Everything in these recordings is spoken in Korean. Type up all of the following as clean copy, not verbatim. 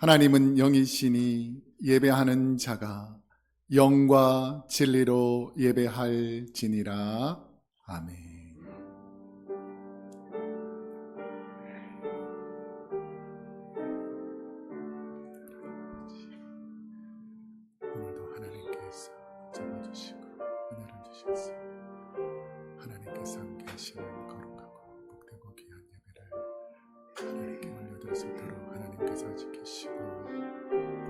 하나님은 영이시니 예배하는 자가 영과 진리로 예배할지니라. 아멘. 오늘도 하나님께서 잡아주시고 은혜를 주셔서 하나님께서 함께 하시는 거룩하고 복되고 귀한 예배를 하나님께 올려드릴 수 있도록 하나님께서 지키시고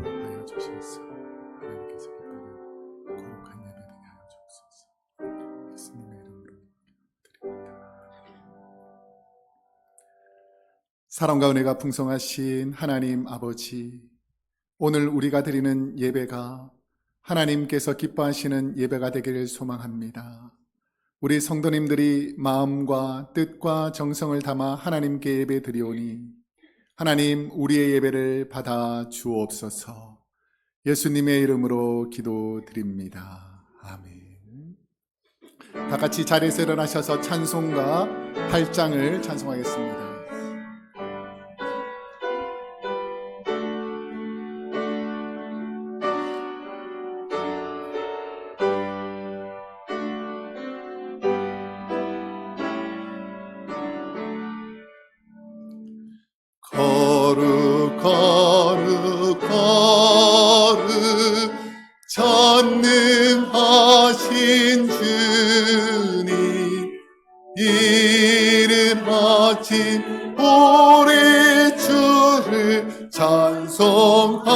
보호하여 주셔서 하나님께서 기뻐하는 거룩한 예배 되게 하여 주옵소서. 예수님의 이름으로 드립니다. 사랑과 은혜가 풍성하신 하나님 아버지, 오늘 우리가 드리는 예배가 하나님께서 기뻐하시는 예배가 되기를 소망합니다. 우리 성도님들이 마음과 뜻과 정성을 담아 하나님께 예배 드리오니 하나님 우리의 예배를 받아 주옵소서. 예수님의 이름으로 기도드립니다. 아멘. 다 같이 자리에서 일어나셔서 찬송가 8장을 찬송하겠습니다. 거룩 거룩 거룩 전능하신 주님, 이른 아침 우리 주를 찬송합니다.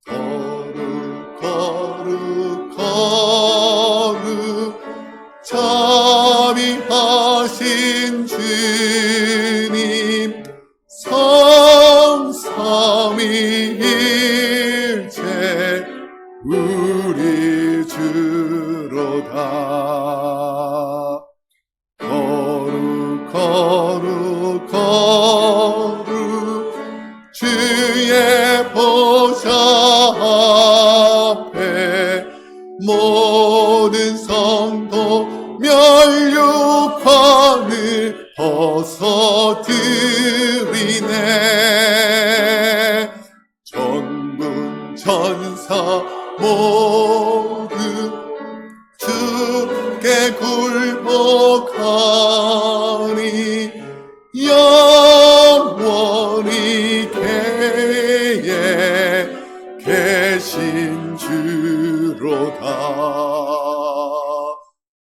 거룩 거룩 거룩 자비하신 주님, 성삼위일체 우리 주로다. 거룩 거룩 거룩 주의 보좌 앞에 모든 성도 멸류관을 벗어드리네. 전군 천사 모두 주께 굴복하니 영원히 계에 계신 주로다.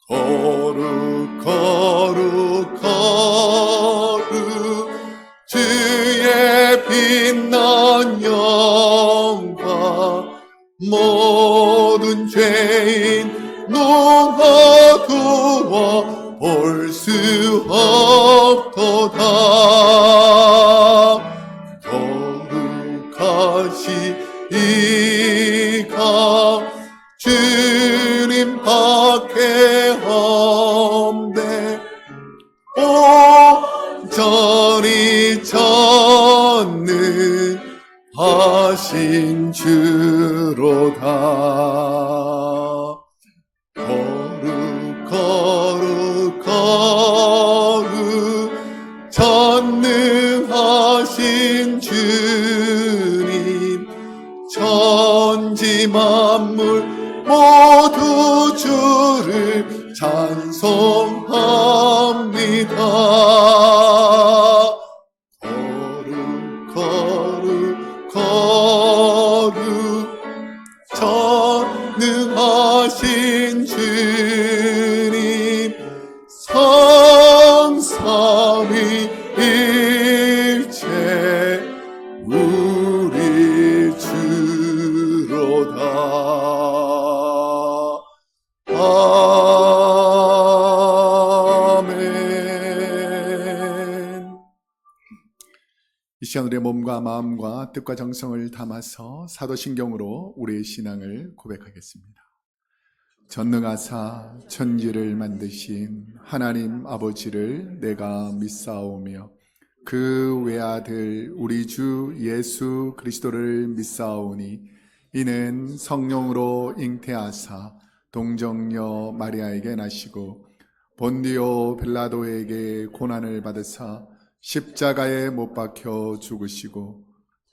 거룩 거룩 거룩 주의 빛난 영광, 모든 죄인 눈 어두워 볼 수 없도다. 거룩하시이가 주님 밖에 없네. 온전히 전능하신 주로다. 거룩 거룩 거룩 전능하신 주님, 천지 만물 모두 주를 찬송합니다. 거룩 거룩 거룩 전능하신 주님, 성삼위일체 우리 주로다. 아멘. 이 시간 우리의 몸과 마음과 뜻과 정성을 담아서 사도신경으로 우리의 신앙을 고백하겠습니다. 전능하사 천지를 만드신 하나님 아버지를 내가 믿사오며 그 외아들 우리 주 예수 그리스도를 믿사오니 이는 성령으로 잉태하사 동정녀 마리아에게 나시고 본디오 빌라도에게 고난을 받으사 십자가에 못 박혀 죽으시고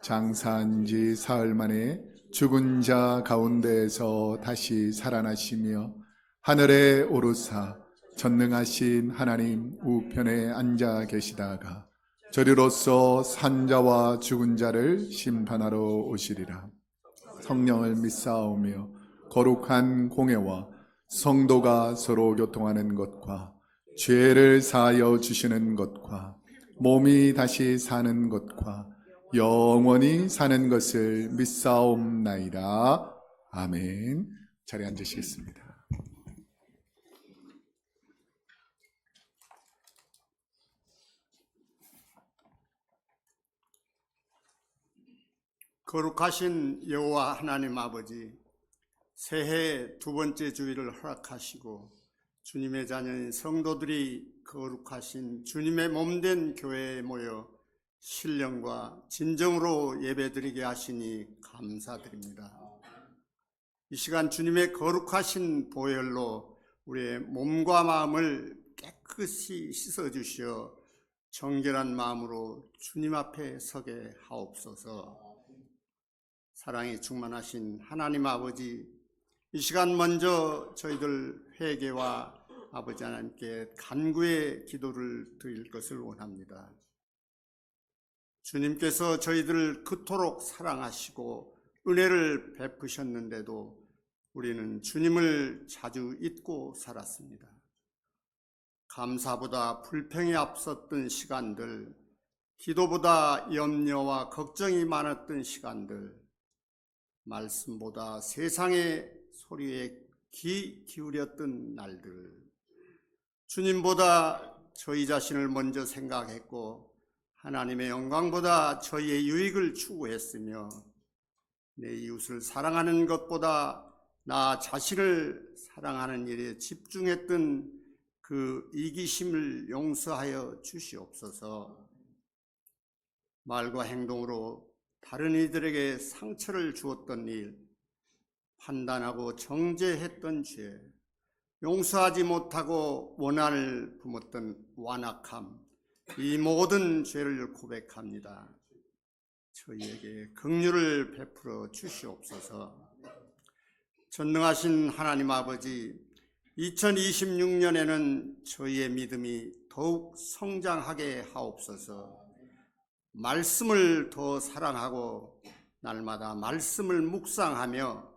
장사한 지 사흘 만에 죽은 자 가운데에서 다시 살아나시며 하늘에 오르사 전능하신 하나님 우편에 앉아 계시다가 저리로서 산자와 죽은 자를 심판하러 오시리라. 성령을 믿사오며 거룩한 공회와 성도가 서로 교통하는 것과 죄를 사하여 주시는 것과 몸이 다시 사는 것과 영원히 사는 것을 믿사옵나이다. 아멘. 자리에 앉으시겠습니다. 거룩하신 여호와 하나님 아버지, 새해 두 번째 주일을 허락하시고 주님의 자녀인 성도들이 거룩하신 주님의 몸된 교회에 모여 신령과 진정으로 예배드리게 하시니 감사드립니다. 이 시간 주님의 거룩하신 보혈로 우리의 몸과 마음을 깨끗이 씻어주시어 정결한 마음으로 주님 앞에 서게 하옵소서. 사랑이 충만하신 하나님 아버지, 이 시간 먼저 저희들 회개와 아버지 하나님께 간구의 기도를 드릴 것을 원합니다. 주님께서 저희들을 그토록 사랑하시고 은혜를 베푸셨는데도 우리는 주님을 자주 잊고 살았습니다. 감사보다 불평이 앞섰던 시간들, 기도보다 염려와 걱정이 많았던 시간들, 말씀보다 세상의 소리에 귀 기울였던 날들, 주님보다 저희 자신을 먼저 생각했고 하나님의 영광보다 저희의 유익을 추구했으며 내 이웃을 사랑하는 것보다 나 자신을 사랑하는 일에 집중했던 그 이기심을 용서하여 주시옵소서. 말과 행동으로 다른 이들에게 상처를 주었던 일, 판단하고 정죄했던 죄, 용서하지 못하고 원한을 품었던 완악함, 이 모든 죄를 고백합니다. 저희에게 긍휼을 베풀어 주시옵소서. 전능하신 하나님 아버지, 2026년에는 저희의 믿음이 더욱 성장하게 하옵소서. 말씀을 더 사랑하고 날마다 말씀을 묵상하며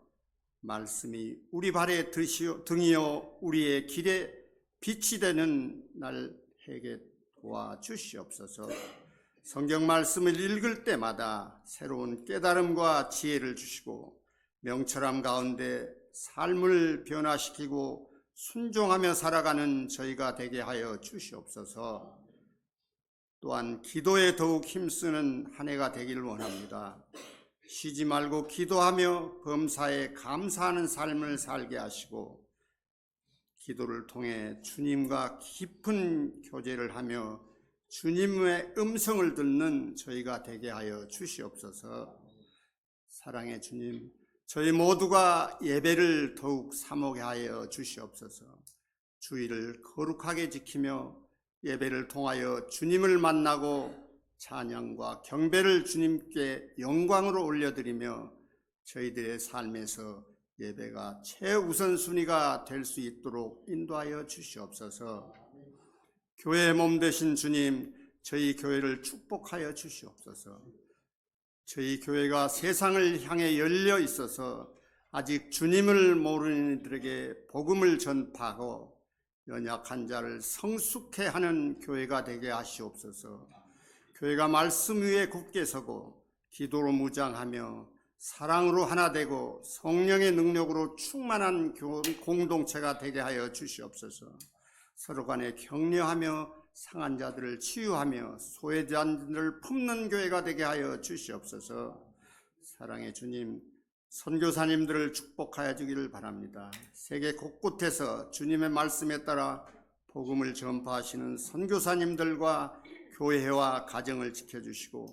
말씀이 우리 발의 등이요 우리의 길에 빛이 되는 날 되게 도와주시옵소서. 성경 말씀을 읽을 때마다 새로운 깨달음과 지혜를 주시고 명철함 가운데 삶을 변화시키고 순종하며 살아가는 저희가 되게 하여 주시옵소서. 또한 기도에 더욱 힘쓰는 한 해가 되기를 원합니다. 쉬지 말고 기도하며 범사에 감사하는 삶을 살게 하시고 기도를 통해 주님과 깊은 교제를 하며 주님의 음성을 듣는 저희가 되게 하여 주시옵소서. 사랑의 주님, 저희 모두가 예배를 더욱 사모하게 하여 주시옵소서. 주일을 거룩하게 지키며 예배를 통하여 주님을 만나고 찬양과 경배를 주님께 영광으로 올려드리며 저희들의 삶에서 예배가 최우선순위가 될 수 있도록 인도하여 주시옵소서. 교회의 몸 되신 주님, 저희 교회를 축복하여 주시옵소서. 저희 교회가 세상을 향해 열려 있어서 아직 주님을 모르는 이들에게 복음을 전파하고 연약한 자를 성숙해 하는 교회가 되게 하시옵소서. 교회가 말씀 위에 굳게 서고 기도로 무장하며 사랑으로 하나 되고 성령의 능력으로 충만한 공동체가 되게 하여 주시옵소서. 서로 간에 격려하며 상한 자들을 치유하며 소외자들을 품는 교회가 되게 하여 주시옵소서. 사랑의 주님, 선교사님들을 축복하여 주기를 바랍니다. 세계 곳곳에서 주님의 말씀에 따라 복음을 전파하시는 선교사님들과 교회와 가정을 지켜주시고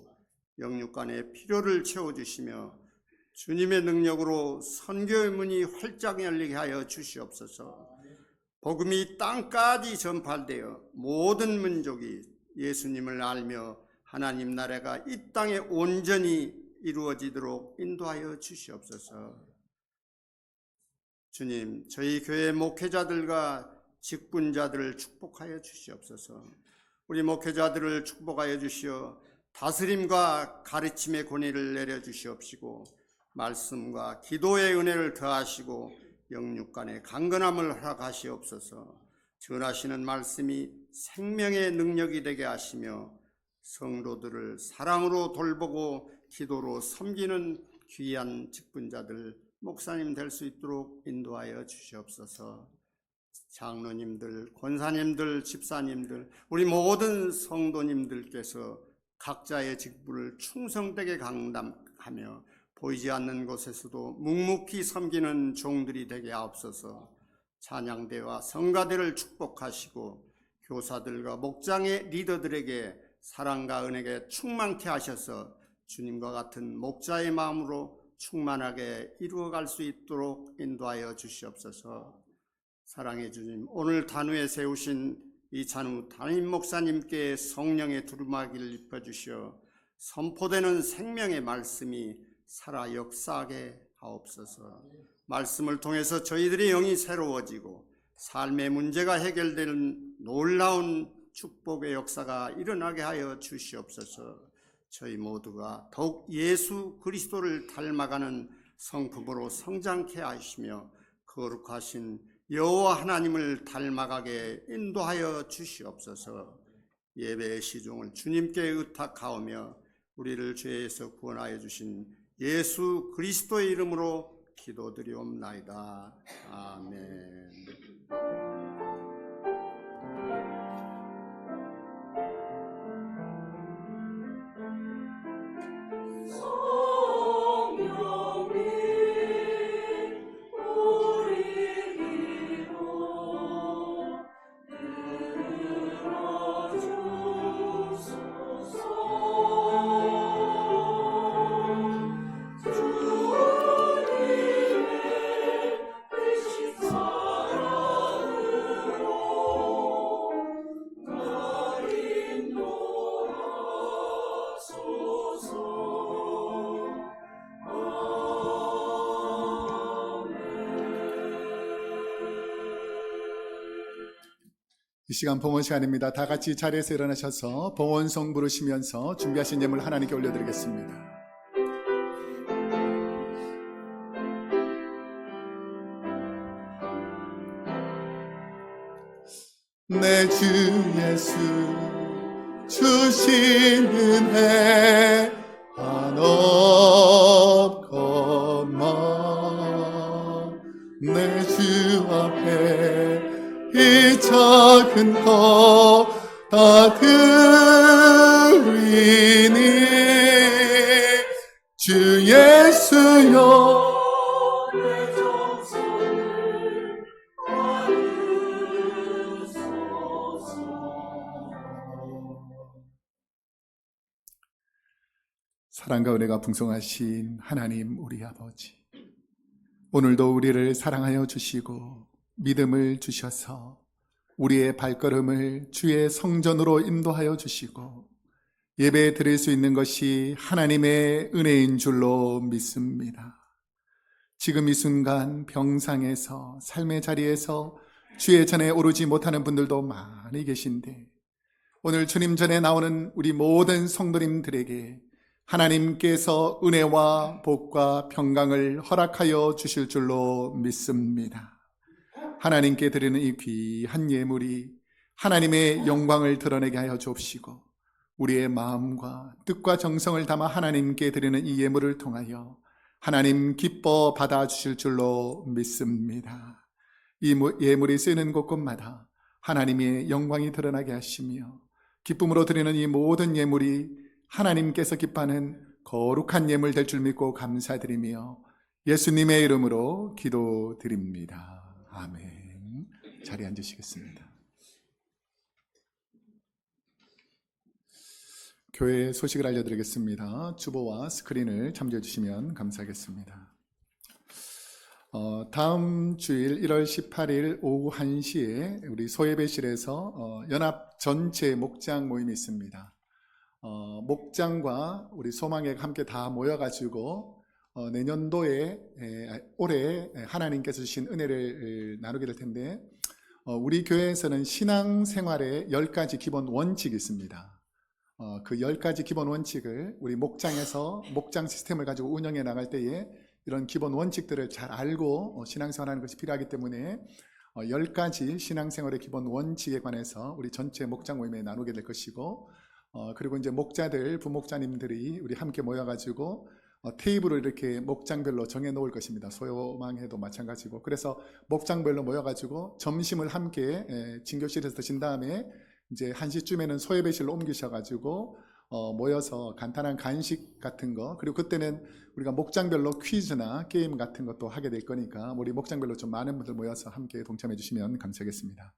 영육간의 필요를 채워주시며 주님의 능력으로 선교의 문이 활짝 열리게 하여 주시옵소서. 복음이 땅까지 전파되어 모든 민족이 예수님을 알며 하나님 나라가 이 땅에 온전히 이루어지도록 인도하여 주시옵소서. 주님, 저희 교회 목회자들과 직분자들을 축복하여 주시옵소서. 우리 목회자들을 축복하여 주시어 다스림과 가르침의 권위를 내려 주시옵시고 말씀과 기도의 은혜를 더하시고 영육간의 강건함을 허락하시옵소서. 전하시는 말씀이 생명의 능력이 되게 하시며 성도들을 사랑으로 돌보고 기도로 섬기는 귀한 직분자들, 목사님 될 수 있도록 인도하여 주시옵소서. 장로님들, 권사님들, 집사님들, 우리 모든 성도님들께서 각자의 직분을 충성되게 감당하며 보이지 않는 곳에서도 묵묵히 섬기는 종들이 되게 하옵소서. 찬양대와 성가대를 축복하시고 교사들과 목장의 리더들에게 사랑과 은혜에 충만케 하셔서 주님과 같은 목자의 마음으로 충만하게 이루어갈 수 있도록 인도하여 주시옵소서. 사랑의 주님, 오늘 단위에 세우신 이찬우 담임 목사님께 성령의 두루마기를 입혀주시어 선포되는 생명의 말씀이 살아 역사하게 하옵소서. 말씀을 통해서 저희들의 영이 새로워지고 삶의 문제가 해결되는 놀라운 축복의 역사가 일어나게 하여 주시옵소서. 저희 모두가 더욱 예수 그리스도를 닮아가는 성품으로 성장케 하시며 거룩하신 여호와 하나님을 닮아가게 인도하여 주시옵소서. 예배의 시종을 주님께 의탁하오며 우리를 죄에서 구원하여 주신 예수 그리스도의 이름으로 기도드리옵나이다. 아멘. 이 시간 봉헌 시간입니다. 다 같이 자리에서 일어나셔서 봉헌송 부르시면서 준비하신 예물 하나님께 올려드리겠습니다. 내 주 예수 주신 은혜 한없건만 내 주 앞에 이 작은 것 다 드리니 주 예수여 내 정성을 받으소서. 사랑과 은혜가 풍성하신 하나님 우리 아버지, 오늘도 우리를 사랑하여 주시고 믿음을 주셔서 우리의 발걸음을 주의 성전으로 인도하여 주시고 예배 드릴 수 있는 것이 하나님의 은혜인 줄로 믿습니다. 지금 이 순간 병상에서 삶의 자리에서 주의 전에 오르지 못하는 분들도 많이 계신데 오늘 주님 전에 나오는 우리 모든 성도님들에게 하나님께서 은혜와 복과 평강을 허락하여 주실 줄로 믿습니다. 하나님께 드리는 이 귀한 예물이 하나님의 영광을 드러내게 하여 주옵시고 우리의 마음과 뜻과 정성을 담아 하나님께 드리는 이 예물을 통하여 하나님 기뻐 받아주실 줄로 믿습니다. 이 예물이 쓰이는 곳곳마다 하나님의 영광이 드러나게 하시며 기쁨으로 드리는 이 모든 예물이 하나님께서 기뻐하는 거룩한 예물 될 줄 믿고 감사드리며 예수님의 이름으로 기도드립니다. 아멘. 자리에 앉으시겠습니다. 교회 소식을 알려드리겠습니다. 주보와 스크린을 참조해 주시면 감사하겠습니다. 다음 주일 1월 18일 오후 1시에 우리 소예배실에서 연합 전체 목장 모임이 있습니다. 목장과 우리 소망회가 함께 다 모여가지고 내년도에 올해 하나님께서 주신 은혜를 나누게 될 텐데, 우리 교회에서는 신앙생활의 10가지 기본 원칙이 있습니다. 그 10가지 기본 원칙을 우리 목장에서 목장 시스템을 가지고 운영해 나갈 때에 이런 기본 원칙들을 잘 알고 신앙생활하는 것이 필요하기 때문에 10가지 신앙생활의 기본 원칙에 관해서 우리 전체 목장 모임에 나누게 될 것이고, 그리고 이제 목자들, 부목자님들이 우리 함께 모여가지고 테이블을 이렇게 목장별로 정해 놓을 것입니다. 소요망회도 마찬가지고. 그래서 목장별로 모여가지고 점심을 함께 진교실에서 드신 다음에 이제 1시쯤에는 소예배실로 옮기셔가지고 모여서 간단한 간식 같은 거, 그리고 그때는 우리가 목장별로 퀴즈나 게임 같은 것도 하게 될 거니까 우리 목장별로 좀 많은 분들 모여서 함께 동참해 주시면 감사하겠습니다.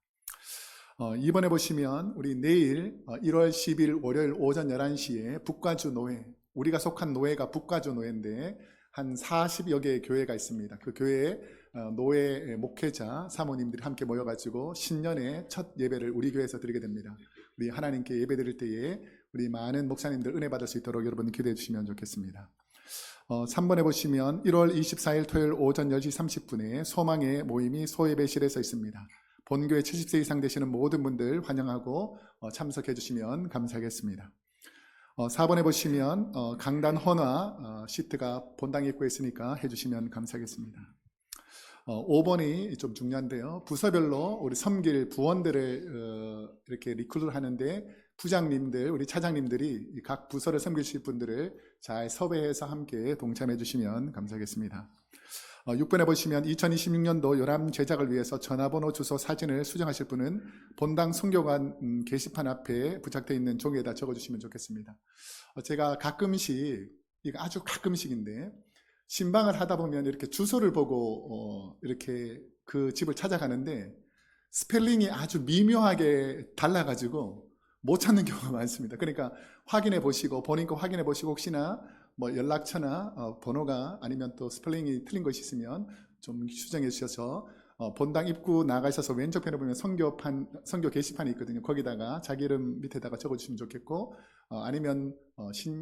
이번에 보시면 우리 내일 1월 10일 월요일 오전 11시에 북가주 노회, 우리가 속한 노회가 북가주 노회인데 한 40여 개의 교회가 있습니다. 그 교회에 노회 목회자 사모님들이 함께 모여가지고 신년의 첫 예배를 우리 교회에서 드리게 됩니다. 우리 하나님께 예배 드릴 때에 우리 많은 목사님들 은혜 받을 수 있도록 여러분 기도해 주시면 좋겠습니다. 3번에 보시면 1월 24일 토요일 오전 10시 30분에 소망의 모임이 소예배실에서 있습니다. 본교회 70세 이상 되시는 모든 분들 환영하고 참석해 주시면 감사하겠습니다. 4번에 보시면 강단 헌화 시트가 본당 입구에 있으니까 해주시면 감사하겠습니다. 5번이 좀 중요한데요. 부서별로 우리 섬길 부원들을 이렇게 리크루트를 하는데 부장님들, 우리 차장님들이 각 부서를 섬기실 분들을 잘 섭외해서 함께 동참해 주시면 감사하겠습니다. 6번에 보시면 2026년도 요람 제작을 위해서 전화번호, 주소, 사진을 수정하실 분은 본당 선교관 게시판 앞에 부착되어 있는 종이에다 적어주시면 좋겠습니다. 제가 가끔씩, 이거 아주 가끔씩인데, 신방을 하다 보면 이렇게 주소를 보고 이렇게 그 집을 찾아가는데 스펠링이 아주 미묘하게 달라가지고 못 찾는 경우가 많습니다. 그러니까 확인해 보시고, 본인 거 확인해 보시고, 혹시나 뭐 연락처나 번호가 아니면 또 스펠링이 틀린 것이 있으면 좀 수정해 주셔서 본당 입구 나가셔서 왼쪽 편에 보면 선교 게시판이 있거든요. 거기다가 자기 이름 밑에다가 적어주시면 좋겠고, 아니면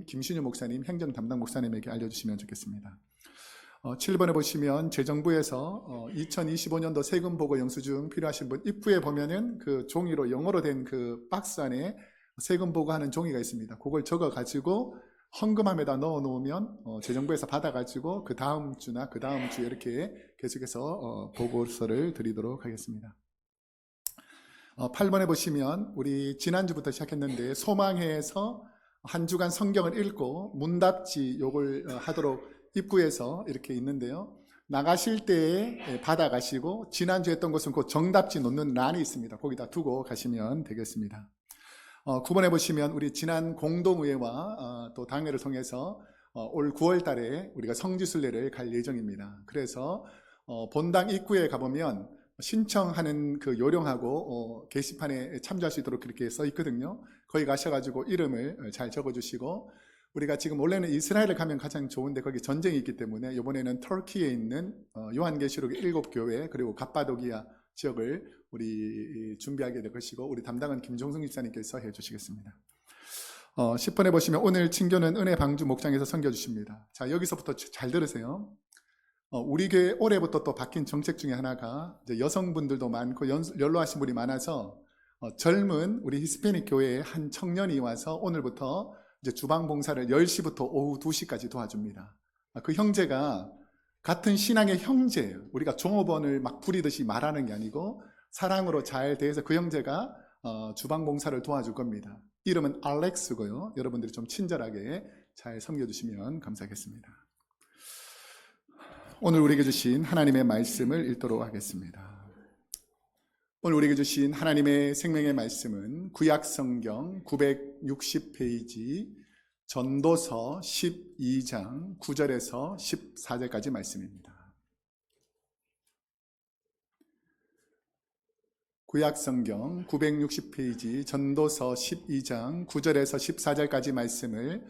김신유 목사님, 행정 담당 목사님에게 알려주시면 좋겠습니다. 7번에 보시면 재정부에서 2025년도 세금 보고 영수증 필요하신 분, 입구에 보면은 그 종이로 영어로 된 그 박스 안에 세금 보고하는 종이가 있습니다. 그걸 적어 가지고 헌금함에다 넣어 놓으면 재정부에서 받아 가지고 그 다음 주나 그 다음 주에 이렇게 계속해서 보고서를 드리도록 하겠습니다. 8번에 보시면 우리 지난주부터 시작했는데 소망회에서 한 주간 성경을 읽고 문답지 요걸 하도록 입구에서 이렇게 있는데요. 나가실 때 받아가시고 지난주 했던 것은 그 정답지 놓는 란이 있습니다. 거기다 두고 가시면 되겠습니다. 9번에 보시면 우리 지난 공동의회와 또 당회를 통해서 올 9월 달에 우리가 성지순례를 갈 예정입니다. 그래서 본당 입구에 가보면 신청하는 그 요령하고 게시판에 참조할 수 있도록 그렇게 써 있거든요. 거기 가셔가지고 이름을 잘 적어주시고, 우리가 지금 원래는 이스라엘을 가면 가장 좋은데 거기 전쟁이 있기 때문에 이번에는 터키에 있는 요한계시록의 7교회 그리고 갑바도기아 지역을 우리 준비하게 될 것이고, 우리 담당은 김종승 집사님께서 해주시겠습니다. 10번에 보시면 오늘 친교는 은혜 방주 목장에서 섬겨주십니다. 자, 여기서부터 잘 들으세요. 우리 교회 올해부터 또 바뀐 정책 중에 하나가 이제 여성분들도 많고 연로하신 분이 많아서 젊은 우리 히스패닉 교회의 한 청년이 와서 오늘부터 이제 주방 봉사를 10시부터 오후 2시까지 도와줍니다. 그 형제가 같은 신앙의 형제예요. 우리가 종업원을 막 부리듯이 말하는 게 아니고 사랑으로 잘 대해서 그 형제가 주방 봉사를 도와줄 겁니다. 이름은 알렉스고요. 여러분들이 좀 친절하게 잘 섬겨주시면 감사하겠습니다. 오늘 우리에게 주신 하나님의 말씀을 읽도록 하겠습니다. 오늘 우리에게 주신 하나님의 생명의 말씀은 구약성경 960페이지 전도서 12장 9절에서 14절까지 말씀입니다. 구약성경 960페이지 전도서 12장 9절에서 14절까지 말씀을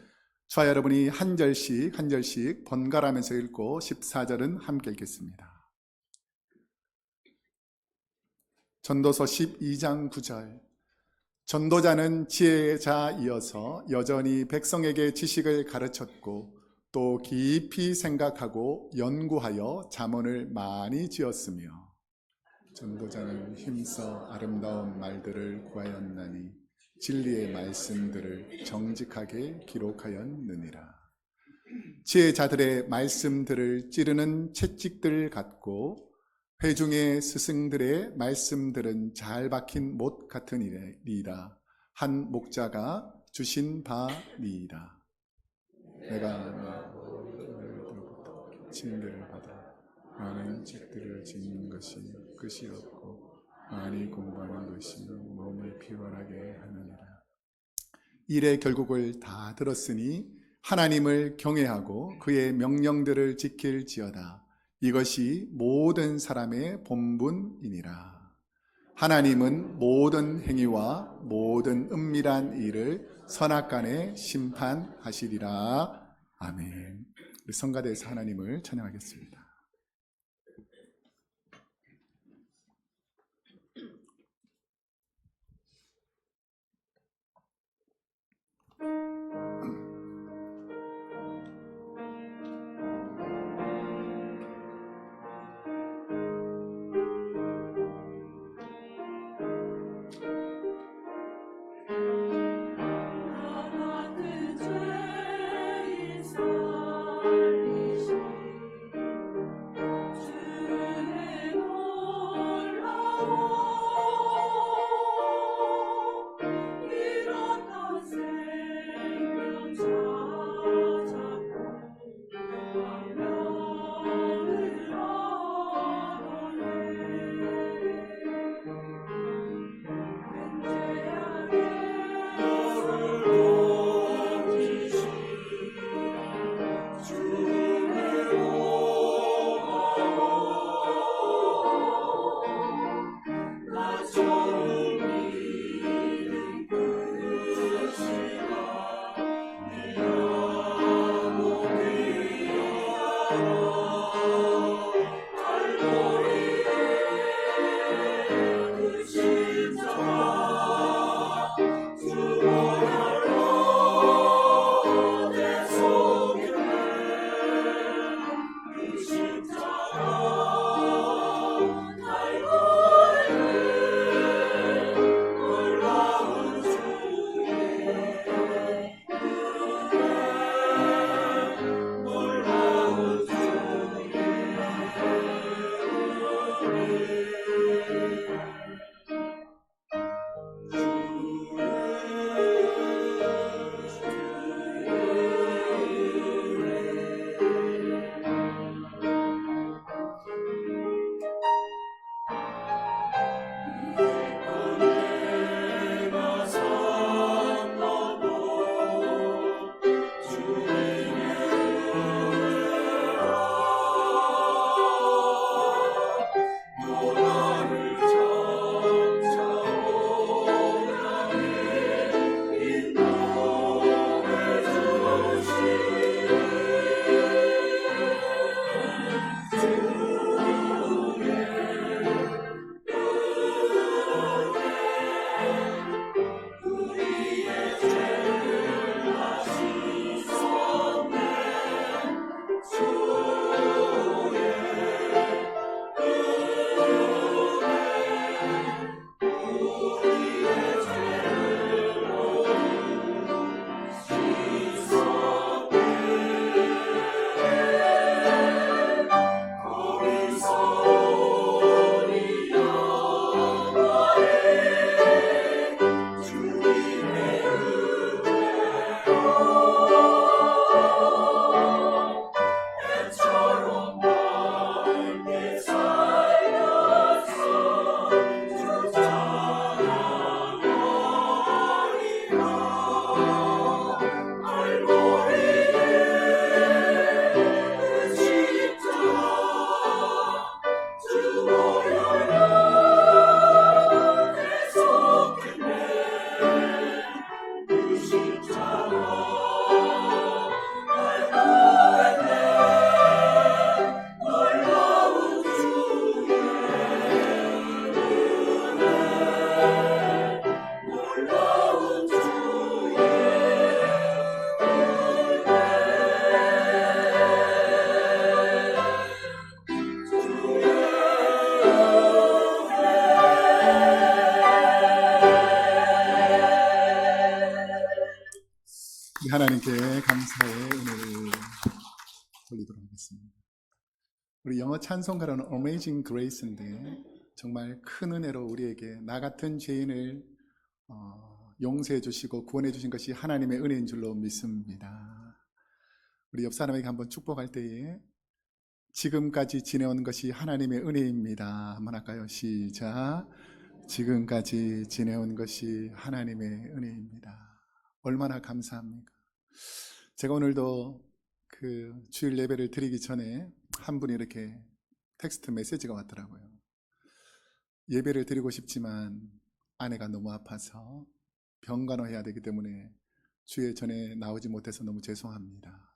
저와 여러분이 한 절씩 번갈아가면서 읽고 14절은 함께 읽겠습니다. 전도서 12장 9절. 전도자는 지혜자이어서 여전히 백성에게 지식을 가르쳤고 또 깊이 생각하고 연구하여 잠언을 많이 지었으며 전도자는 힘써 아름다운 말들을 구하였나니 진리의 말씀들을 정직하게 기록하였느니라. 지혜자들의 말씀들을 찌르는 채찍들 같고 회중의 스승들의 말씀들은 잘 박힌 못 같으니라. 한 목자가 주신 바니이다. 내가 징계를 받아 많은 책들을 짓는 것이 끝이 없고 많이 공부하는 것이 몸을 피곤하게 하느니라. 일의 결국을 다 들었으니 하나님을 경외하고 그의 명령들을 지킬지어다. 이것이 모든 사람의 본분이니라. 하나님은 모든 행위와 모든 은밀한 일을 선악간에 심판하시리라. 아멘. 우리 성가대에서 하나님을 찬양하겠습니다. 나 같은 죄인 살리시 우리 하나님께 감사의 은혜를 돌리도록 하겠습니다. 우리 영어 찬송가로는 Amazing Grace인데 정말 큰 은혜로 우리에게 나 같은 죄인을 용서해 주시고 구원해 주신 것이 하나님의 은혜인 줄로 믿습니다. 우리 옆 사람에게 한번 축복할 때에 지금까지 지내온 것이 하나님의 은혜입니다. 한번 할까요? 시작. 지금까지 지내온 것이 하나님의 은혜입니다. 얼마나 감사합니까? 제가 오늘도 그 주일 예배를 드리기 전에 한 분이 이렇게 텍스트 메시지가 왔더라고요. 예배를 드리고 싶지만 아내가 너무 아파서 병간호해야 되기 때문에 주일 전에 나오지 못해서 너무 죄송합니다.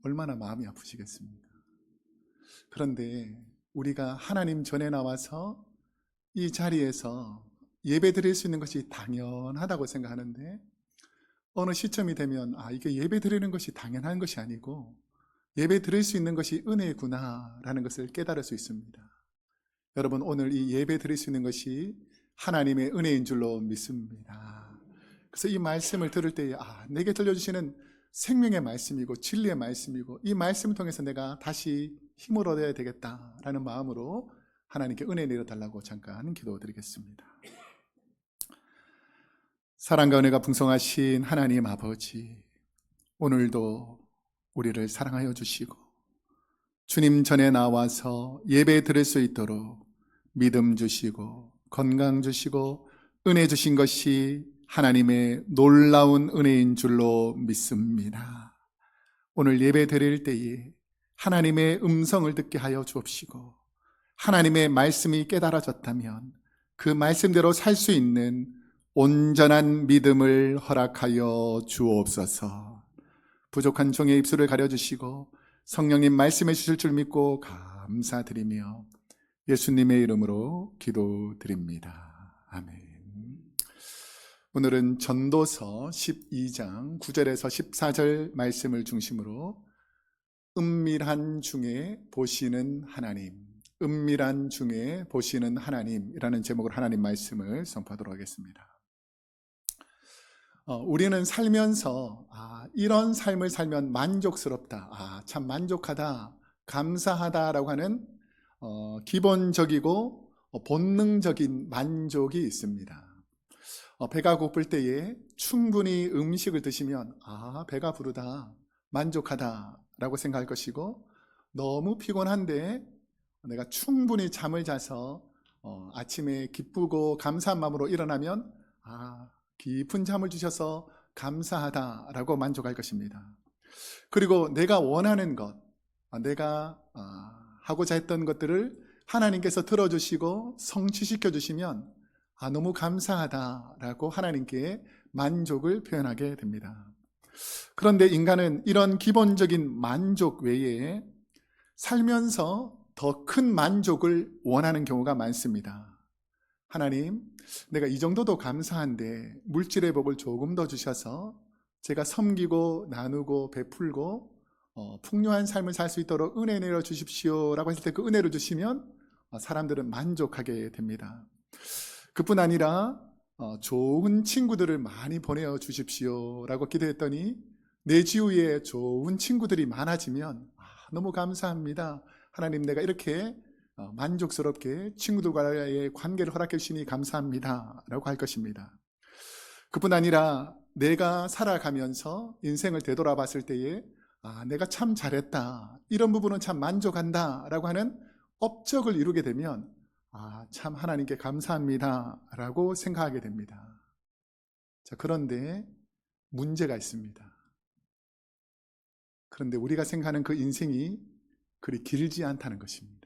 얼마나 마음이 아프시겠습니까? 그런데 우리가 하나님 전에 나와서 이 자리에서 예배 드릴 수 있는 것이 당연하다고 생각하는데 어느 시점이 되면 이게 예배 드리는 것이 당연한 것이 아니고 예배 드릴 수 있는 것이 은혜구나 라는 것을 깨달을 수 있습니다. 여러분, 오늘 이 예배 드릴 수 있는 것이 하나님의 은혜인 줄로 믿습니다. 그래서 이 말씀을 들을 때에 내게 들려주시는 생명의 말씀이고 진리의 말씀이고 이 말씀을 통해서 내가 다시 힘을 얻어야 되겠다라는 마음으로 하나님께 은혜 내려달라고 잠깐 기도드리겠습니다. 사랑과 은혜가 풍성하신 하나님 아버지, 오늘도 우리를 사랑하여 주시고 주님 전에 나와서 예배 드릴 수 있도록 믿음 주시고 건강 주시고 은혜 주신 것이 하나님의 놀라운 은혜인 줄로 믿습니다. 오늘 예배 드릴 때에 하나님의 음성을 듣게 하여 주옵시고 하나님의 말씀이 깨달아졌다면 그 말씀대로 살 수 있는 온전한 믿음을 허락하여 주옵소서. 부족한 종의 입술을 가려주시고 성령님 말씀해 주실 줄 믿고 감사드리며 예수님의 이름으로 기도드립니다. 아멘. 오늘은 전도서 12장 9절에서 14절 말씀을 중심으로 은밀한 중에 보시는 하나님, 은밀한 중에 보시는 하나님이라는 제목으로 하나님 말씀을 선포하도록 하겠습니다. 우리는 살면서 이런 삶을 살면 만족스럽다, 참 만족하다, 감사하다라고 하는 기본적이고 본능적인 만족이 있습니다. 배가 고플 때에 충분히 음식을 드시면 배가 부르다, 만족하다라고 생각할 것이고 너무 피곤한데 내가 충분히 잠을 자서 아침에 기쁘고 감사한 마음으로 일어나면 깊은 잠을 주셔서 감사하다라고 만족할 것입니다. 그리고 내가 원하는 것, 내가 하고자 했던 것들을 하나님께서 들어주시고 성취시켜 주시면 너무 감사하다라고 하나님께 만족을 표현하게 됩니다. 그런데 인간은 이런 기본적인 만족 외에 살면서 더 큰 만족을 원하는 경우가 많습니다. 하나님, 내가 이 정도도 감사한데 물질의 복을 조금 더 주셔서 제가 섬기고 나누고 베풀고 풍요한 삶을 살 수 있도록 은혜 내려 주십시오 라고 했을 때 그 은혜를 주시면 사람들은 만족하게 됩니다. 그뿐 아니라 좋은 친구들을 많이 보내어 주십시오 라고 기도했더니 내 주위에 좋은 친구들이 많아지면 너무 감사합니다. 하나님, 내가 이렇게 만족스럽게 친구들과의 관계를 허락해 주시니 감사합니다 라고 할 것입니다. 그뿐 아니라 내가 살아가면서 인생을 되돌아봤을 때에 내가 참 잘했다, 이런 부분은 참 만족한다 라고 하는 업적을 이루게 되면 참 하나님께 감사합니다 라고 생각하게 됩니다. 자, 그런데 문제가 있습니다. 그런데 우리가 생각하는 그 인생이 그리 길지 않다는 것입니다.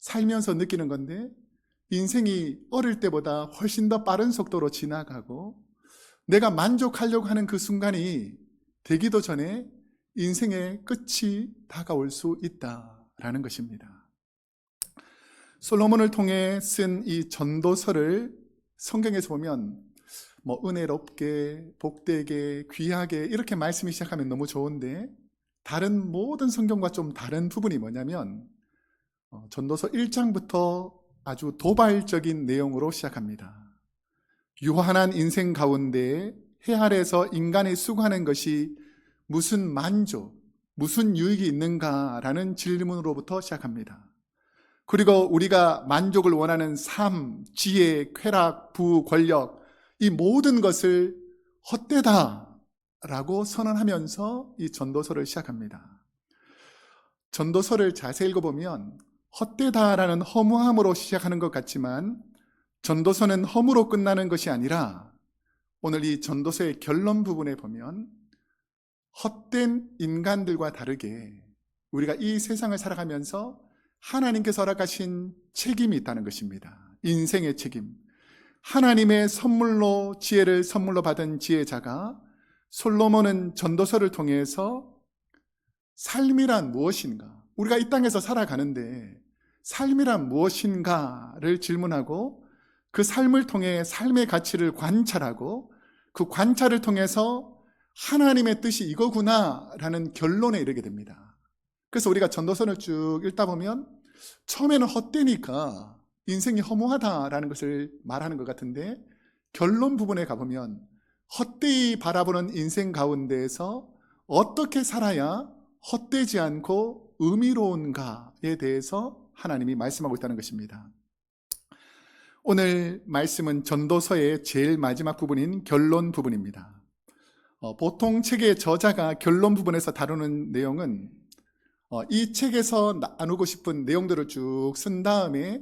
살면서 느끼는 건데 인생이 어릴 때보다 훨씬 더 빠른 속도로 지나가고 내가 만족하려고 하는 그 순간이 되기도 전에 인생의 끝이 다가올 수 있다라는 것입니다. 솔로몬을 통해 쓴 이 전도서를 성경에서 보면 은혜롭게, 복되게, 귀하게 이렇게 말씀이 시작하면 너무 좋은데 다른 모든 성경과 좀 다른 부분이 뭐냐면 전도서 1장부터 아주 도발적인 내용으로 시작합니다. 유한한 인생 가운데 해 아래에서 인간이 수고하는 것이 무슨 만족, 무슨 유익이 있는가라는 질문으로부터 시작합니다. 그리고 우리가 만족을 원하는 삶, 지혜, 쾌락, 부, 권력, 이 모든 것을 헛되다라고 선언하면서 이 전도서를 시작합니다. 전도서를 자세히 읽어보면 헛되다라는 허무함으로 시작하는 것 같지만 전도서는 허무로 끝나는 것이 아니라 오늘 이 전도서의 결론 부분에 보면 헛된 인간들과 다르게 우리가 이 세상을 살아가면서 하나님께서 허락하신 책임이 있다는 것입니다. 인생의 책임. 하나님의 선물로 지혜를 선물로 받은 지혜자가 솔로몬은 전도서를 통해서 삶이란 무엇인가? 우리가 이 땅에서 살아가는데 삶이란 무엇인가를 질문하고 그 삶을 통해 삶의 가치를 관찰하고 그 관찰을 통해서 하나님의 뜻이 이거구나라는 결론에 이르게 됩니다. 그래서 우리가 전도서를 쭉 읽다 보면 처음에는 헛되니까 인생이 허무하다라는 것을 말하는 것 같은데 결론 부분에 가보면 헛되이 바라보는 인생 가운데에서 어떻게 살아야 헛되지 않고 의미로운가에 대해서 하나님이 말씀하고 있다는 것입니다. 오늘 말씀은 전도서의 제일 마지막 부분인 결론 부분입니다. 보통 책의 저자가 결론 부분에서 다루는 내용은 이 책에서 나누고 싶은 내용들을 쭉 쓴 다음에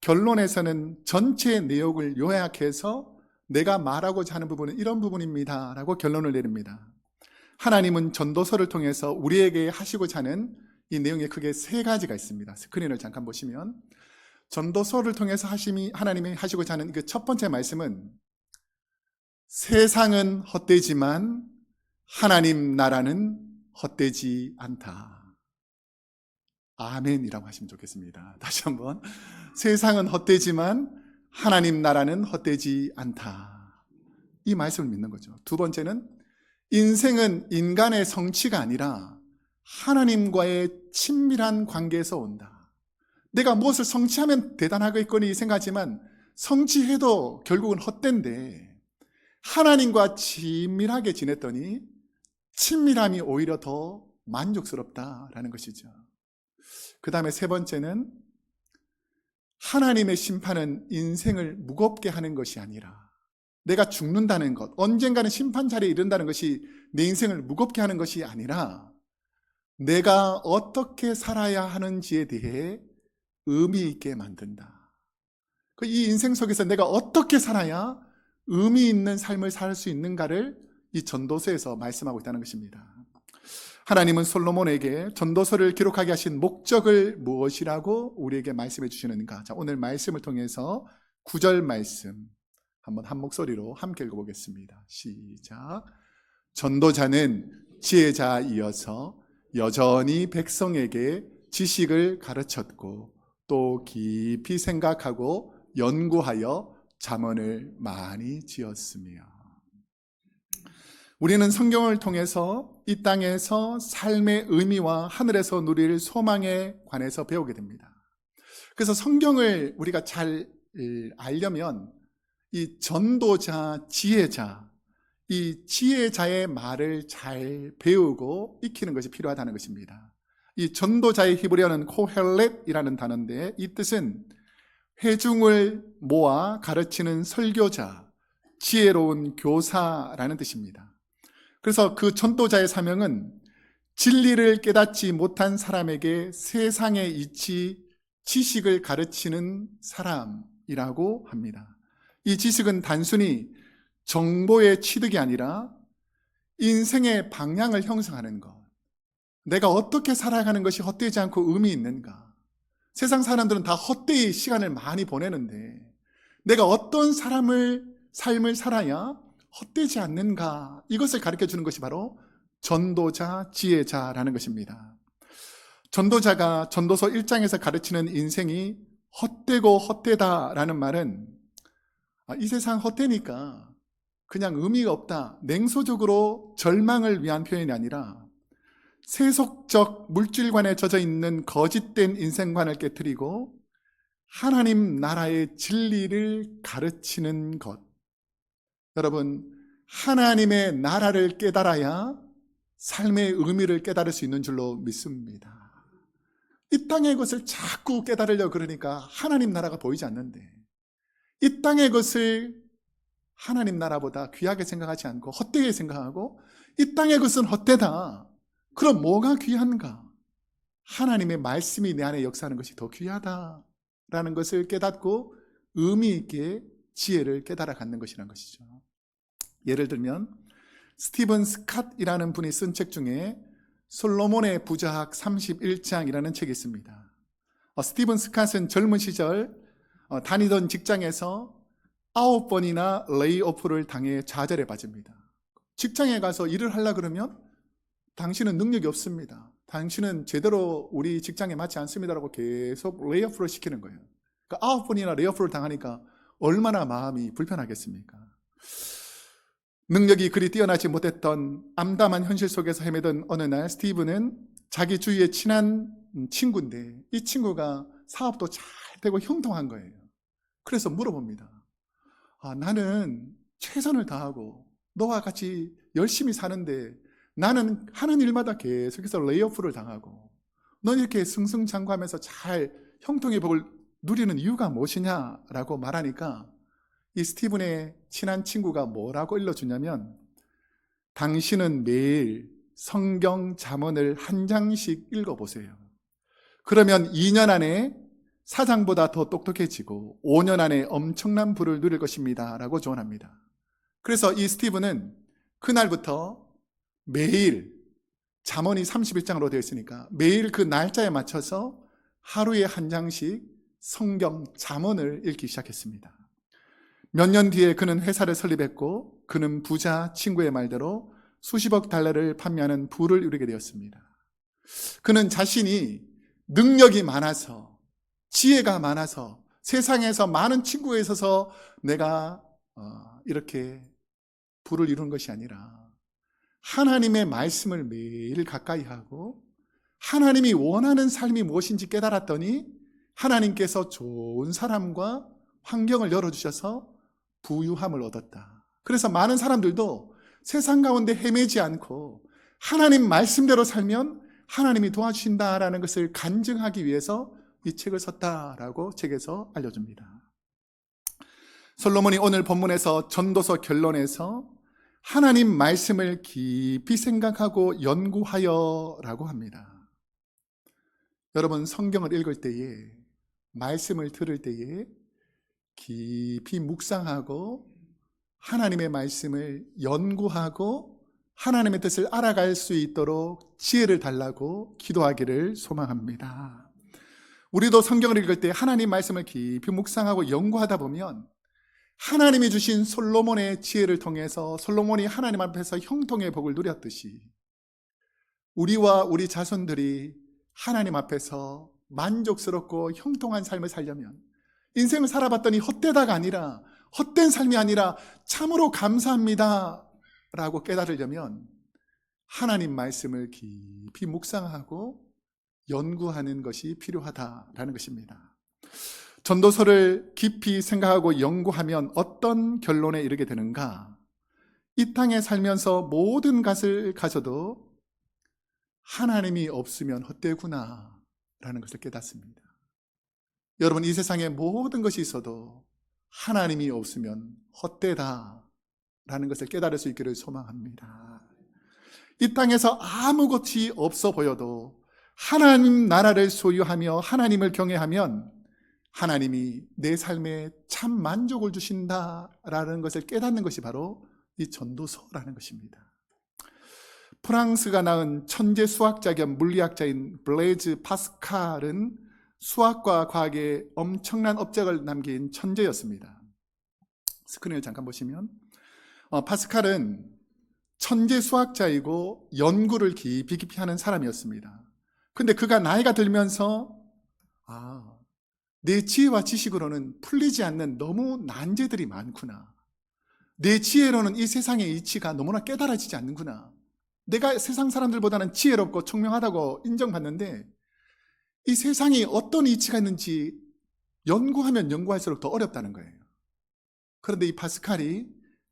결론에서는 전체 내용을 요약해서 내가 말하고자 하는 부분은 이런 부분입니다 라고 결론을 내립니다. 하나님은 전도서를 통해서 우리에게 하시고자 하는 이 내용에 크게 세 가지가 있습니다. 스크린을 잠깐 보시면 전도서를 통해서 하나님이 하시고자 하는 그 첫 번째 말씀은 세상은 헛되지만 하나님 나라는 헛되지 않다. 아멘이라고 하시면 좋겠습니다. 다시 한번. 세상은 헛되지만 하나님 나라는 헛되지 않다. 이 말씀을 믿는 거죠. 두 번째는 인생은 인간의 성취가 아니라 하나님과의 친밀한 관계에서 온다. 내가 무엇을 성취하면 대단하겠거니 생각하지만 성취해도 결국은 헛된데 하나님과 친밀하게 지냈더니 친밀함이 오히려 더 만족스럽다라는 것이죠. 그 다음에 세 번째는 하나님의 심판은 인생을 무겁게 하는 것이 아니라 내가 죽는다는 것, 언젠가는 심판 자리에 이른다는 것이 내 인생을 무겁게 하는 것이 아니라 내가 어떻게 살아야 하는지에 대해 의미 있게 만든다. 이 인생 속에서 내가 어떻게 살아야 의미 있는 삶을 살 수 있는가를 이 전도서에서 말씀하고 있다는 것입니다. 하나님은 솔로몬에게 전도서를 기록하게 하신 목적을 무엇이라고 우리에게 말씀해 주시는가? 자, 오늘 말씀을 통해서 9절 말씀 한번 한 목소리로 함께 읽어보겠습니다. 시작. 전도자는 지혜자이어서 여전히 백성에게 지식을 가르쳤고 또 깊이 생각하고 연구하여 잠언을 많이 지었으며. 우리는 성경을 통해서 이 땅에서 삶의 의미와 하늘에서 누릴 소망에 관해서 배우게 됩니다. 그래서 성경을 우리가 잘 알려면 이 전도자, 지혜자, 이 지혜자의 말을 잘 배우고 익히는 것이 필요하다는 것입니다. 이 전도자의 히브리어는 코헬렛이라는 단어인데 이 뜻은 회중을 모아 가르치는 설교자, 지혜로운 교사라는 뜻입니다. 그래서 그 전도자의 사명은 진리를 깨닫지 못한 사람에게 세상의 이치, 지식을 가르치는 사람이라고 합니다. 이 지식은 단순히 정보의 취득이 아니라 인생의 방향을 형성하는 것, 내가 어떻게 살아가는 것이 헛되지 않고 의미 있는가. 세상 사람들은 다 헛되이 시간을 많이 보내는데 내가 어떤 삶을 살아야 헛되지 않는가, 이것을 가르쳐주는 것이 바로 전도자, 지혜자라는 것입니다. 전도자가 전도서 1장에서 가르치는 인생이 헛되고 헛되다라는 말은 이 세상 헛되니까 그냥 의미가 없다, 냉소적으로 절망을 위한 표현이 아니라 세속적 물질관에 젖어 있는 거짓된 인생관을 깨트리고 하나님 나라의 진리를 가르치는 것. 여러분, 하나님의 나라를 깨달아야 삶의 의미를 깨달을 수 있는 줄로 믿습니다. 이 땅의 것을 자꾸 깨달으려고 그러니까 하나님 나라가 보이지 않는데, 이 땅의 것을 하나님 나라보다 귀하게 생각하지 않고 헛되게 생각하고, 이 땅의 것은 헛되다. 그럼 뭐가 귀한가? 하나님의 말씀이 내 안에 역사하는 것이 더 귀하다라는 것을 깨닫고 의미 있게 지혜를 깨달아 갖는 것이라는 것이죠. 예를 들면 스티븐 스캇이라는 분이 쓴 책 중에 솔로몬의 부자학 31장이라는 책이 있습니다. 스티븐 스캇은 젊은 시절 다니던 직장에서 9번이나 레이오프를 당해 좌절에 빠집니다. 직장에 가서 일을 하려고 그러면 당신은 능력이 없습니다. 당신은 제대로 우리 직장에 맞지 않습니다라고 계속 레이오프를 시키는 거예요. 그러니까 9번이나 레이오프를 당하니까 얼마나 마음이 불편하겠습니까? 능력이 그리 뛰어나지 못했던 암담한 현실 속에서 헤매던 어느 날 스티븐은 자기 주위에 친한 친구인데 이 친구가 사업도 잘 되고 형통한 거예요. 그래서 물어봅니다. 나는 최선을 다하고 너와 같이 열심히 사는데 나는 하는 일마다 계속해서 레이오프를 당하고 넌 이렇게 승승장구하면서 잘 형통의 복을 누리는 이유가 무엇이냐라고 말하니까 이 스티븐의 친한 친구가 뭐라고 일러주냐면, 당신은 매일 성경 잠언을 한 장씩 읽어보세요. 그러면 2년 안에 사장보다 더 똑똑해지고 5년 안에 엄청난 부를 누릴 것입니다 라고 조언합니다. 그래서 이 스티븐은 그날부터 매일 잠언이 31장으로 되어 있으니까 매일 그 날짜에 맞춰서 하루에 한 장씩 성경 잠언을 읽기 시작했습니다. 몇 년 뒤에 그는 회사를 설립했고 그는 부자 친구의 말대로 수십억 달러를 판매하는 부를 이루게 되었습니다. 그는 자신이 능력이 많아서 지혜가 많아서 세상에서 많은 친구에 있어서 내가 이렇게 부를 이루는 것이 아니라 하나님의 말씀을 매일 가까이 하고 하나님이 원하는 삶이 무엇인지 깨달았더니 하나님께서 좋은 사람과 환경을 열어주셔서 부유함을 얻었다. 그래서 많은 사람들도 세상 가운데 헤매지 않고 하나님 말씀대로 살면 하나님이 도와주신다라는 것을 간증하기 위해서 이 책을 썼다라고 책에서 알려줍니다. 솔로몬이 오늘 본문에서 전도서 결론에서 하나님 말씀을 깊이 생각하고 연구하여 라고 합니다. 여러분, 성경을 읽을 때에, 말씀을 들을 때에 깊이 묵상하고 하나님의 말씀을 연구하고 하나님의 뜻을 알아갈 수 있도록 지혜를 달라고 기도하기를 소망합니다. 우리도 성경을 읽을 때 하나님 말씀을 깊이 묵상하고 연구하다 보면 하나님이 주신 솔로몬의 지혜를 통해서 솔로몬이 하나님 앞에서 형통의 복을 누렸듯이 우리와 우리 자손들이 하나님 앞에서 만족스럽고 형통한 삶을 살려면, 인생을 살아봤더니 헛되다가 아니라, 헛된 삶이 아니라 참으로 감사합니다 라고 깨달으려면 하나님 말씀을 깊이 묵상하고 연구하는 것이 필요하다라는 것입니다. 전도서를 깊이 생각하고 연구하면 어떤 결론에 이르게 되는가? 이 땅에 살면서 모든 것을 가져도 하나님이 없으면 헛되구나 라는 것을 깨닫습니다. 여러분, 이 세상에 모든 것이 있어도 하나님이 없으면 헛되다 라는 것을 깨달을 수 있기를 소망합니다. 이 땅에서 아무것이 없어 보여도 하나님 나라를 소유하며 하나님을 경외하면 하나님이 내 삶에 참 만족을 주신다라는 것을 깨닫는 것이 바로 이 전도서라는 것입니다. 프랑스가 낳은 천재 수학자 겸 물리학자인 블레이즈 파스칼은 수학과 과학에 엄청난 업적을 남긴 천재였습니다. 스크린을 잠깐 보시면 파스칼은 천재 수학자이고 연구를 깊이 하는 사람이었습니다. 근데 그가 나이가 들면서 내 지혜와 지식으로는 풀리지 않는 너무 난제들이 많구나. 내 지혜로는 이 세상의 이치가 너무나 깨달아지지 않는구나. 내가 세상 사람들보다는 지혜롭고 총명하다고 인정받는데 이 세상이 어떤 이치가 있는지 연구하면 연구할수록 더 어렵다는 거예요. 그런데 이 파스칼이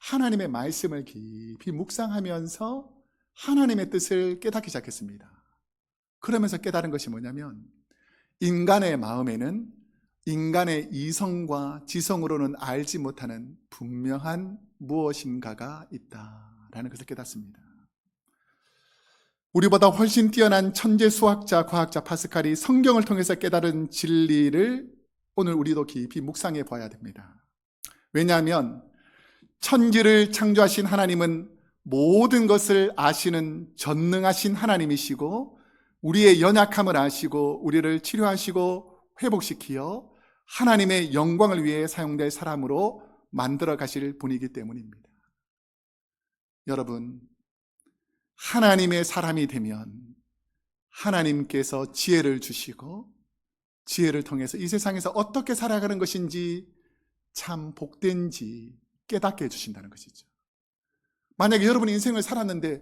하나님의 말씀을 깊이 묵상하면서 하나님의 뜻을 깨닫기 시작했습니다. 그러면서 깨달은 것이 뭐냐면 인간의 마음에는 인간의 이성과 지성으로는 알지 못하는 분명한 무엇인가가 있다라는 것을 깨닫습니다. 우리보다 훨씬 뛰어난 천재 수학자, 과학자 파스칼이 성경을 통해서 깨달은 진리를 오늘 우리도 깊이 묵상해 봐야 됩니다. 왜냐하면 천지를 창조하신 하나님은 모든 것을 아시는 전능하신 하나님이시고 우리의 연약함을 아시고 우리를 치료하시고 회복시키어 하나님의 영광을 위해 사용될 사람으로 만들어 가실 분이기 때문입니다. 여러분, 하나님의 사람이 되면 하나님께서 지혜를 주시고 지혜를 통해서 이 세상에서 어떻게 살아가는 것인지 참 복된지 깨닫게 해주신다는 것이죠. 만약에 여러분이 인생을 살았는데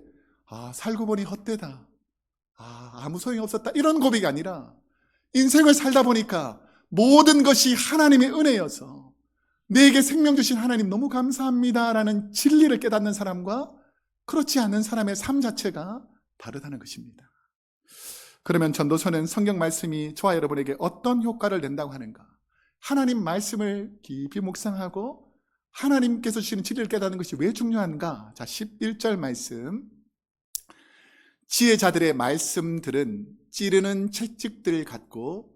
살고 보니 헛되다, 아무 소용이 없었다, 이런 고백이 아니라 인생을 살다 보니까 모든 것이 하나님의 은혜여서 내게 생명 주신 하나님 너무 감사합니다라는 진리를 깨닫는 사람과 그렇지 않은 사람의 삶 자체가 다르다는 것입니다. 그러면 전도서는 성경 말씀이 저와 여러분에게 어떤 효과를 낸다고 하는가? 하나님 말씀을 깊이 묵상하고 하나님께서 주시는 진리를 깨닫는 것이 왜 중요한가? 자, 11절 말씀. 지혜자들의 말씀들은 찌르는 채찍들 같고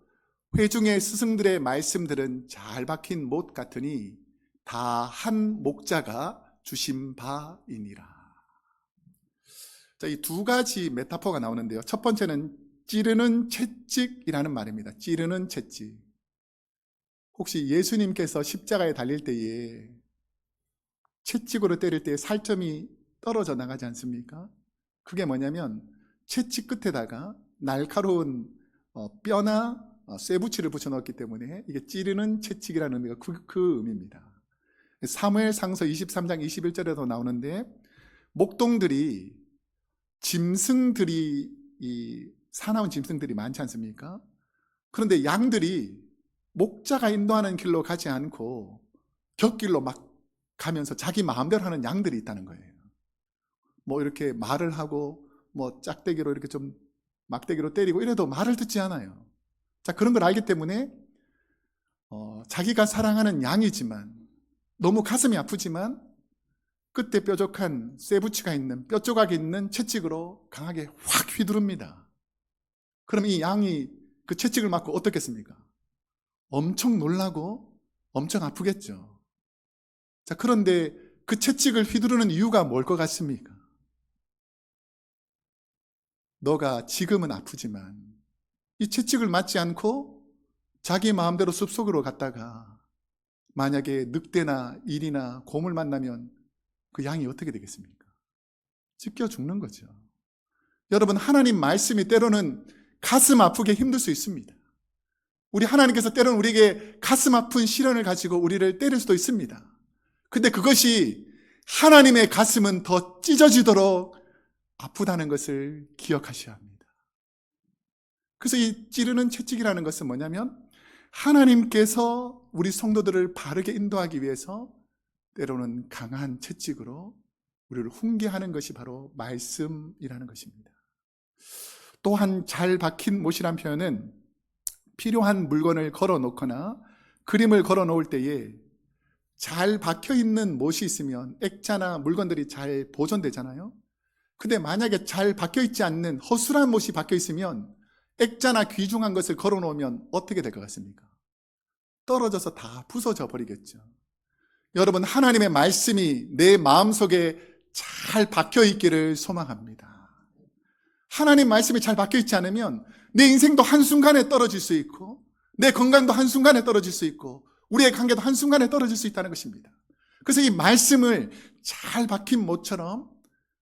회중의 스승들의 말씀들은 잘 박힌 못 같으니 다 한 목자가 주신 바이니라. 자, 이 두 가지 메타포가 나오는데요. 첫 번째는 찌르는 채찍이라는 말입니다. 찌르는 채찍. 혹시 예수님께서 십자가에 달릴 때에 채찍으로 때릴 때 살점이 떨어져 나가지 않습니까? 그게 뭐냐면 채찍 끝에다가 날카로운 뼈나 쇠붙이를 붙여넣었기 때문에 이게 찌르는 채찍이라는 의미가 그 의미입니다. 사무엘상서 23장 21절에도 나오는데 목동들이 짐승들이 사나운 짐승들이 많지 않습니까? 그런데 양들이 목자가 인도하는 길로 가지 않고 곁길로 막 가면서 자기 마음대로 하는 양들이 있다는 거예요. 뭐 이렇게 말을 하고 뭐 짝대기로 이렇게 좀 막대기로 때리고 이래도 말을 듣지 않아요. 자, 그런 걸 알기 때문에 자기가 사랑하는 양이지만 너무 가슴이 아프지만 끝에 뾰족한 쇠붙이가 있는 뼈 조각이 있는 채찍으로 강하게 확 휘두릅니다. 그럼 이 양이 그 채찍을 맞고 어떻겠습니까? 엄청 놀라고 엄청 아프겠죠. 자, 그런데 그 채찍을 휘두르는 이유가 뭘 것 같습니까? 너가 지금은 아프지만 이 채찍을 맞지 않고 자기 마음대로 숲속으로 갔다가 만약에 늑대나 일이나 곰을 만나면 그 양이 어떻게 되겠습니까? 찢겨 죽는 거죠. 여러분, 하나님 말씀이 때로는 가슴 아프게 힘들 수 있습니다. 우리 하나님께서 때로는 우리에게 가슴 아픈 시련을 가지고 우리를 때릴 수도 있습니다. 근데 그것이 하나님의 가슴은 더 찢어지도록 아프다는 것을 기억하셔야 합니다. 그래서 이 찌르는 채찍이라는 것은 뭐냐면 하나님께서 우리 성도들을 바르게 인도하기 위해서 때로는 강한 채찍으로 우리를 훈계하는 것이 바로 말씀이라는 것입니다. 또한 잘 박힌 못이란 표현은 필요한 물건을 걸어 놓거나 그림을 걸어 놓을 때에 잘 박혀 있는 못이 있으면 액자나 물건들이 잘 보존되잖아요. 근데 만약에 잘 박혀 있지 않는 허술한 못이 박혀 있으면 액자나 귀중한 것을 걸어 놓으면 어떻게 될 것 같습니까? 떨어져서 다 부서져 버리겠죠. 여러분, 하나님의 말씀이 내 마음속에 잘 박혀 있기를 소망합니다. 하나님 말씀이 잘 박혀 있지 않으면 내 인생도 한순간에 떨어질 수 있고 내 건강도 한순간에 떨어질 수 있고 우리의 관계도 한순간에 떨어질 수 있다는 것입니다. 그래서 이 말씀을 잘 박힌 못처럼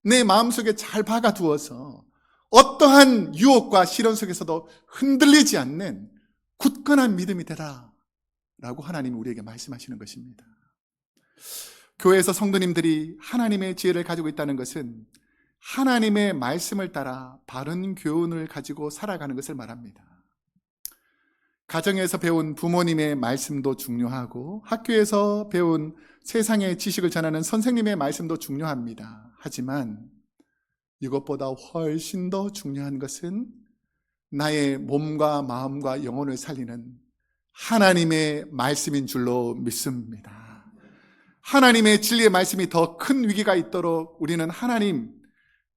내 마음속에 잘 박아두어서 어떠한 유혹과 시련 속에서도 흔들리지 않는 굳건한 믿음이 되라 라고 하나님이 우리에게 말씀하시는 것입니다. 교회에서 성도님들이 하나님의 지혜를 가지고 있다는 것은 하나님의 말씀을 따라 바른 교훈을 가지고 살아가는 것을 말합니다. 가정에서 배운 부모님의 말씀도 중요하고 학교에서 배운 세상의 지식을 전하는 선생님의 말씀도 중요합니다. 하지만 이것보다 훨씬 더 중요한 것은 나의 몸과 마음과 영혼을 살리는 하나님의 말씀인 줄로 믿습니다. 하나님의 진리의 말씀이 더 큰 위기가 있도록 우리는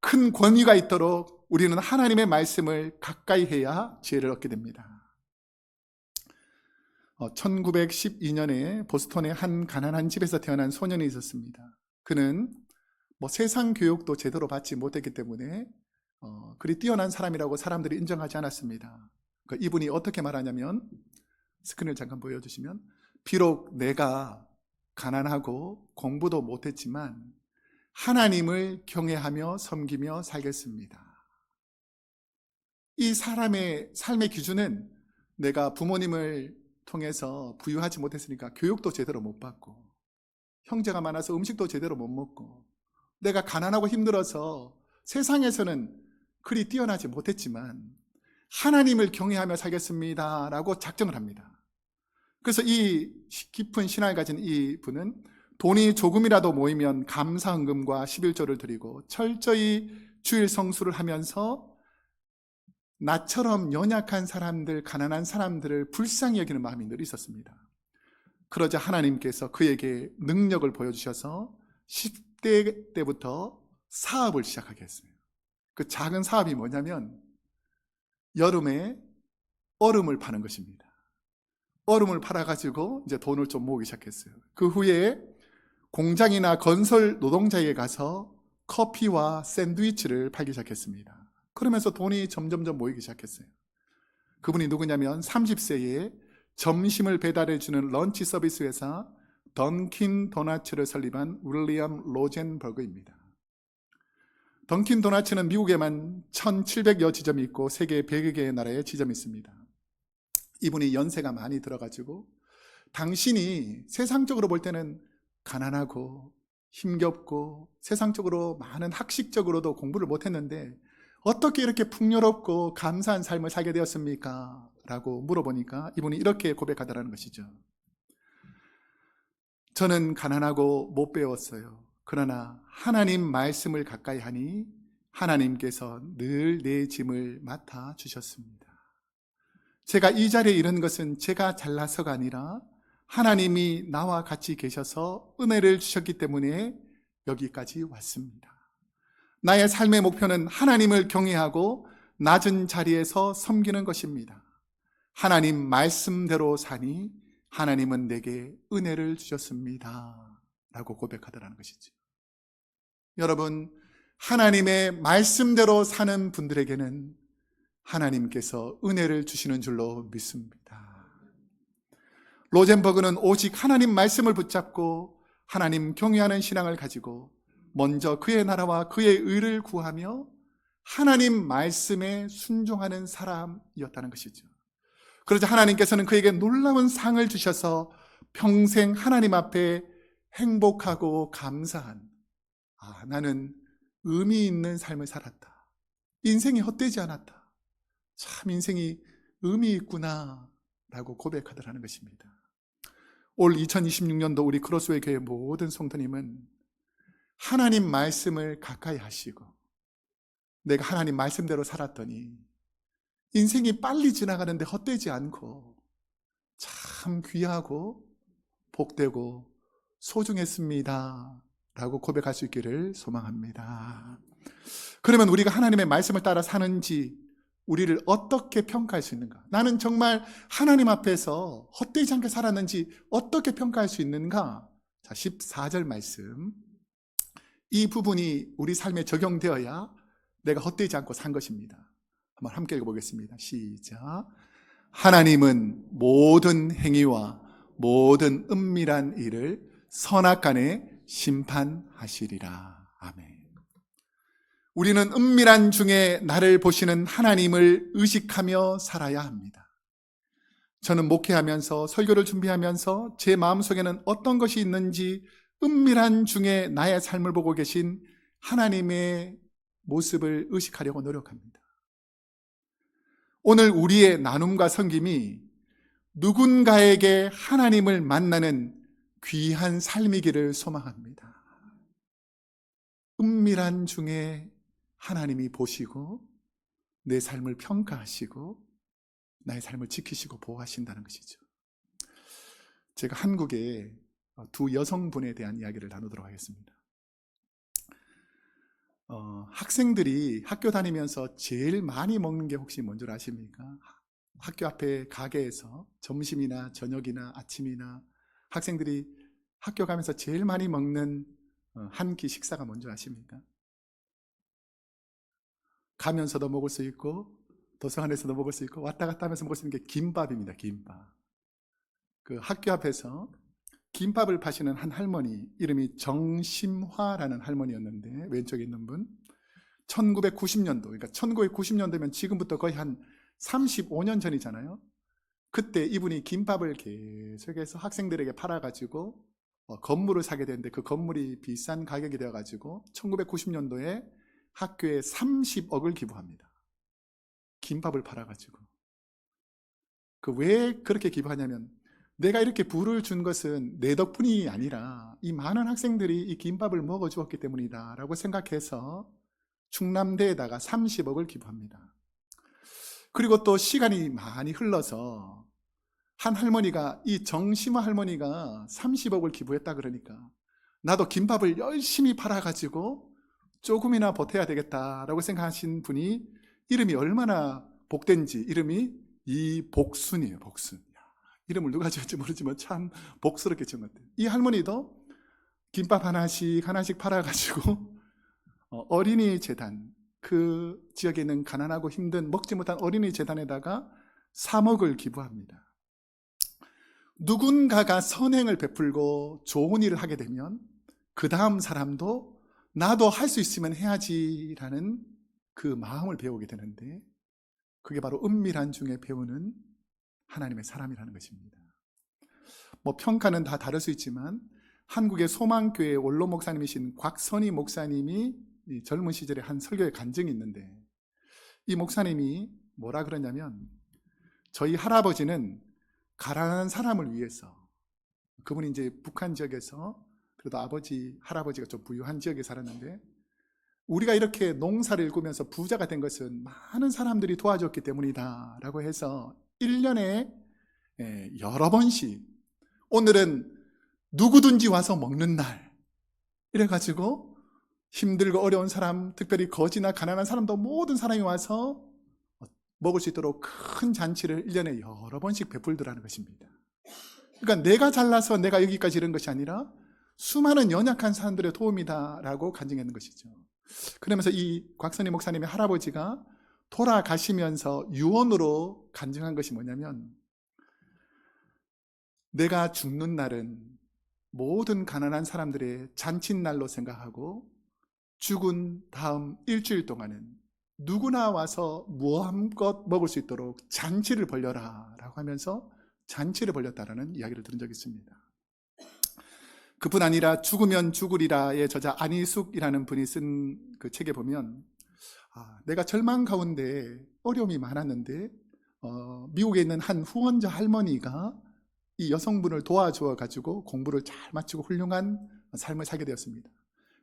큰 권위가 있도록 우리는 하나님의 말씀을 가까이 해야 지혜를 얻게 됩니다. 1912년에 보스턴의 한 가난한 집에서 태어난 소년이 있었습니다. 그는 세상 교육도 제대로 받지 못했기 때문에 그리 뛰어난 사람이라고 사람들이 인정하지 않았습니다. 이분이 어떻게 말하냐면, 스크린을 잠깐 보여주시면, 비록 내가 가난하고 공부도 못했지만 하나님을 경외하며 섬기며 살겠습니다. 이 사람의 삶의 기준은 내가 부모님을 통해서 부유하지 못했으니까 교육도 제대로 못 받고, 형제가 많아서 음식도 제대로 못 먹고, 내가 가난하고 힘들어서 세상에서는 그리 뛰어나지 못했지만 하나님을 경외하며 살겠습니다 라고 작정을 합니다. 그래서 이 깊은 신앙을 가진 이 분은 돈이 조금이라도 모이면 감사헌금과 11조를 드리고 철저히 주일 성수를 하면서 나처럼 연약한 사람들, 가난한 사람들을 불쌍히 여기는 마음이 늘 있었습니다. 그러자 하나님께서 그에게 능력을 보여주셔서 10대 때부터 사업을 시작하게 했어요. 그 작은 사업이 뭐냐면 여름에 얼음을 파는 것입니다. 얼음을 팔아가지고 이제 돈을 좀 모으기 시작했어요. 그 후에 공장이나 건설 노동자에게 가서 커피와 샌드위치를 팔기 시작했습니다. 그러면서 돈이 점점점 모이기 시작했어요. 그분이 누구냐면 30세에 점심을 배달해주는 런치 서비스 회사 던킨 도나츠를 설립한 윌리엄 로젠버그입니다. 던킨 도나츠는 미국에만 1700여 지점이 있고 세계 100여 개의 나라에 지점이 있습니다. 이분이 연세가 많이 들어가지고 당신이 세상적으로 볼 때는 가난하고 힘겹고 세상적으로 많은 학식적으로도 공부를 못했는데 어떻게 이렇게 풍요롭고 감사한 삶을 살게 되었습니까? 라고 물어보니까 이분이 이렇게 고백하더라는 것이죠. 저는 가난하고 못 배웠어요. 그러나 하나님 말씀을 가까이 하니 하나님께서 늘 내 짐을 맡아 주셨습니다. 제가 이 자리에 이른 것은 제가 잘나서가 아니라 하나님이 나와 같이 계셔서 은혜를 주셨기 때문에 여기까지 왔습니다. 나의 삶의 목표는 하나님을 경외하고 낮은 자리에서 섬기는 것입니다. 하나님 말씀대로 사니 하나님은 내게 은혜를 주셨습니다 라고 고백하더라는 것이죠. 여러분, 하나님의 말씀대로 사는 분들에게는 하나님께서 은혜를 주시는 줄로 믿습니다. 로젠버그는 오직 하나님 말씀을 붙잡고 하나님 경외하는 신앙을 가지고 먼저 그의 나라와 그의 의를 구하며 하나님 말씀에 순종하는 사람이었다는 것이죠. 그러자 하나님께서는 그에게 놀라운 상을 주셔서 평생 하나님 앞에 행복하고 감사한, 나는 의미 있는 삶을 살았다. 인생이 헛되지 않았다. 참 인생이 의미 있구나 라고 고백하더라는 것입니다. 올 2026년도 우리 크로스웨이 교회 모든 성도님은 하나님 말씀을 가까이 하시고 내가 하나님 말씀대로 살았더니 인생이 빨리 지나가는데 헛되지 않고 참 귀하고 복되고 소중했습니다 라고 고백할 수 있기를 소망합니다. 그러면 우리가 하나님의 말씀을 따라 사는지 우리를 어떻게 평가할 수 있는가? 나는 정말 하나님 앞에서 헛되지 않게 살았는지 어떻게 평가할 수 있는가? 자, 14절 말씀. 이 부분이 우리 삶에 적용되어야 내가 헛되지 않고 산 것입니다. 한번 함께 읽어보겠습니다. 시작. 하나님은 모든 행위와 모든 은밀한 일을 선악간에 심판하시리라. 아멘. 우리는 은밀한 중에 나를 보시는 하나님을 의식하며 살아야 합니다. 저는 목회하면서 설교를 준비하면서 제 마음속에는 어떤 것이 있는지 은밀한 중에 나의 삶을 보고 계신 하나님의 모습을 의식하려고 노력합니다. 오늘 우리의 나눔과 섬김이 누군가에게 하나님을 만나는 귀한 삶이기를 소망합니다. 은밀한 중에 하나님이 보시고 내 삶을 평가하시고 나의 삶을 지키시고 보호하신다는 것이죠. 제가 한국의 두 여성분에 대한 이야기를 나누도록 하겠습니다. 학생들이 학교 다니면서 제일 많이 먹는 게 혹시 뭔 줄 아십니까? 학교 앞에 가게에서 점심이나 저녁이나 아침이나 학생들이 학교 가면서 제일 많이 먹는 한 끼 식사가 뭔 줄 아십니까? 가면서도 먹을 수 있고 도서관에서도 먹을 수 있고 왔다 갔다 하면서 먹을 수 있는 게 김밥입니다. 김밥. 그 학교 앞에서 김밥을 파시는 한 할머니, 이름이 정심화라는 할머니였는데, 왼쪽에 있는 분, 1990년도, 그러니까 1990년도면 지금부터 거의 한 35년 전이잖아요. 그때 이분이 김밥을 계속해서 학생들에게 팔아가지고 건물을 사게 되는데, 그 건물이 비싼 가격이 되어가지고 1990년도에 학교에 30억을 기부합니다. 김밥을 팔아가지고. 왜 그렇게 기부하냐면, 내가 이렇게 부를 준 것은 내 덕분이 아니라 이 많은 학생들이 이 김밥을 먹어주었기 때문이다 라고 생각해서 충남대에다가 30억을 기부합니다. 그리고 또 시간이 많이 흘러서 한 할머니가, 이 정심화 할머니가 30억을 기부했다 그러니까 나도 김밥을 열심히 팔아가지고 조금이나 보태야 되겠다라고 생각하신 분이, 이름이 얼마나 복된지, 이름이 이복순이에요. 복순. 이름을 누가 지었지 모르지만 참 복스럽게 지은 것 같아요. 이 할머니도 김밥 하나씩 팔아가지고 어린이 재단, 그 지역에 있는 가난하고 힘든 먹지 못한 어린이 재단에다가 3억을 기부합니다. 누군가가 선행을 베풀고 좋은 일을 하게 되면 그 다음 사람도 나도 할 수 있으면 해야지라는 그 마음을 배우게 되는데, 그게 바로 은밀한 중에 배우는 하나님의 사람이라는 것입니다. 평가는 다 다를 수 있지만 한국의 소망교회 원로 목사님이신 곽선희 목사님이 젊은 시절에 한 설교의 간증이 있는데, 이 목사님이 뭐라 그러냐면, 저희 할아버지는 가난한 사람을 위해서, 그분이 이제 북한 지역에서 그래도 할아버지가 좀 부유한 지역에 살았는데, 우리가 이렇게 농사를 일구면서 부자가 된 것은 많은 사람들이 도와줬기 때문이다 라고 해서 1년에 여러 번씩, 오늘은 누구든지 와서 먹는 날, 이래가지고 힘들고 어려운 사람, 특별히 거지나 가난한 사람도 모든 사람이 와서 먹을 수 있도록 큰 잔치를 1년에 여러 번씩 베풀더라는 것입니다. 그러니까 내가 잘나서 내가 여기까지 이런 것이 아니라 수많은 연약한 사람들의 도움이다라고 간증했는 것이죠. 그러면서 이 곽선희 목사님의 할아버지가 돌아가시면서 유언으로 간증한 것이 뭐냐면, 내가 죽는 날은 모든 가난한 사람들의 잔칫날로 생각하고 죽은 다음 일주일 동안은 누구나 와서 무함껏 먹을 수 있도록 잔치를 벌려라 라고 하면서 잔치를 벌렸다라는 이야기를 들은 적이 있습니다. 그뿐 아니라 죽으면 죽으리라의 저자 안희숙이라는 분이 쓴 그 책에 보면, 내가 절망 가운데 어려움이 많았는데 미국에 있는 한 후원자 할머니가 이 여성분을 도와주어 가지고 공부를 잘 마치고 훌륭한 삶을 살게 되었습니다.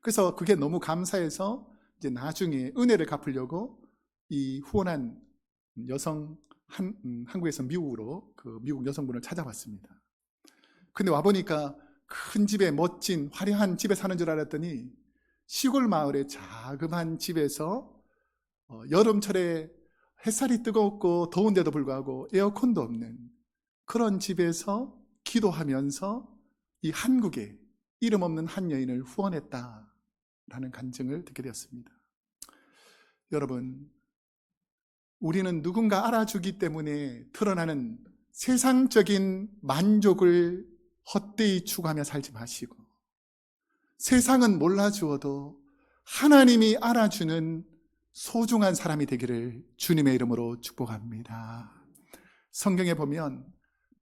그래서 그게 너무 감사해서 이제 나중에 은혜를 갚으려고 이 후원한 여성 한국에서 미국으로 그 미국 여성분을 찾아왔습니다. 근데 와보니까 큰 집에 멋진 화려한 집에 사는 줄 알았더니 시골 마을의 자그마한 집에서 여름철에 햇살이 뜨겁고 더운데도 불구하고 에어컨도 없는 그런 집에서 기도하면서 이 한국에 이름 없는 한 여인을 후원했다라는 간증을 듣게 되었습니다. 여러분, 우리는 누군가 알아주기 때문에 드러나는 세상적인 만족을 헛되이 추구하며 살지 마시고, 세상은 몰라주어도 하나님이 알아주는 소중한 사람이 되기를 주님의 이름으로 축복합니다. 성경에 보면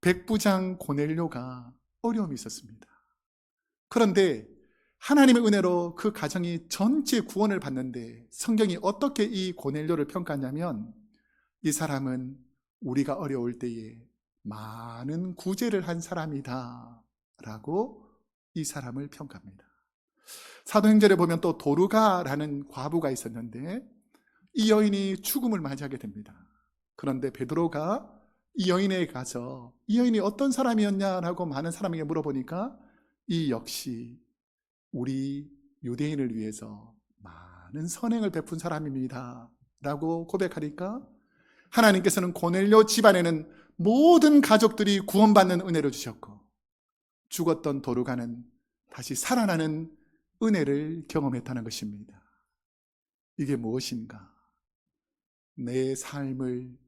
백부장 고넬료가 어려움이 있었습니다. 그런데 하나님의 은혜로 그 가정이 전체 구원을 받는데, 성경이 어떻게 이 고넬료를 평가하냐면, 이 사람은 우리가 어려울 때에 많은 구제를 한 사람이다 라고 이 사람을 평가합니다. 사도행전에 보면 또 도르가라는 과부가 있었는데 이 여인이 죽음을 맞이하게 됩니다. 그런데 베드로가 이 여인에게 가서 이 여인이 어떤 사람이었냐라고 많은 사람에게 물어보니까 이 역시 우리 유대인을 위해서 많은 선행을 베푼 사람입니다 라고 고백하니까 하나님께서는 고넬료 집안에는 모든 가족들이 구원받는 은혜를 주셨고 죽었던 도르가는 다시 살아나는 은혜를 경험했다는 것입니다. 이게 무엇인가? 내 삶을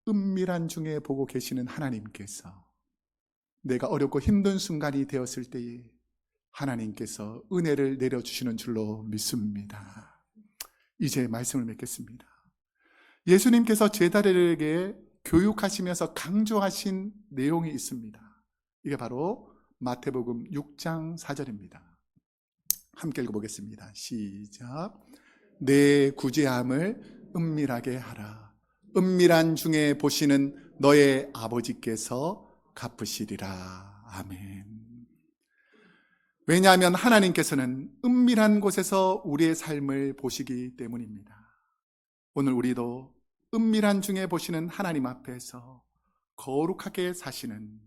은밀한 중에 보고 계시는 하나님께서 내가 어렵고 힘든 순간이 되었을 때에 하나님께서 은혜를 내려주시는 줄로 믿습니다. 이제 말씀을 맺겠습니다. 예수님께서 제자들에게 교육하시면서 강조하신 내용이 있습니다. 이게 바로 마태복음 6장 4절입니다. 함께 읽어보겠습니다. 시작. 내 구제함을 은밀하게 하라. 은밀한 중에 보시는 너의 아버지께서 갚으시리라. 아멘. 왜냐하면 하나님께서는 은밀한 곳에서 우리의 삶을 보시기 때문입니다. 오늘 우리도 은밀한 중에 보시는 하나님 앞에서 거룩하게 사시는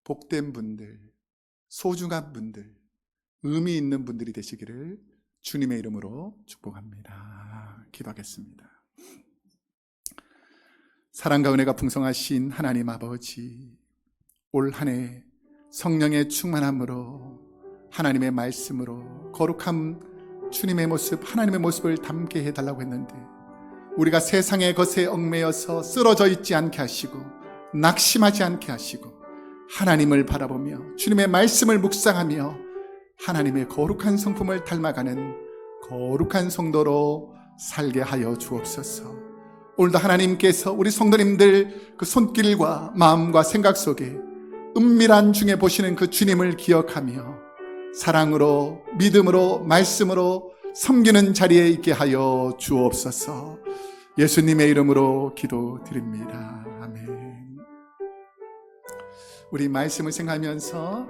복된 분들, 소중한 분들, 의미 있는 분들이 되시기를 주님의 이름으로 축복합니다. 기도하겠습니다. 사랑과 은혜가 풍성하신 하나님 아버지, 올 한 해 성령의 충만함으로 하나님의 말씀으로 거룩한 주님의 모습, 하나님의 모습을 담게 해달라고 했는데 우리가 세상의 것에 얽매여서 쓰러져 있지 않게 하시고 낙심하지 않게 하시고 하나님을 바라보며 주님의 말씀을 묵상하며 하나님의 거룩한 성품을 닮아가는 거룩한 성도로 살게 하여 주옵소서. 오늘도 하나님께서 우리 성도님들 그 손길과 마음과 생각 속에 은밀한 중에 보시는 그 주님을 기억하며 사랑으로, 믿음으로, 말씀으로 섬기는 자리에 있게 하여 주옵소서. 예수님의 이름으로 기도드립니다. 아멘. 우리 말씀을 생각하면서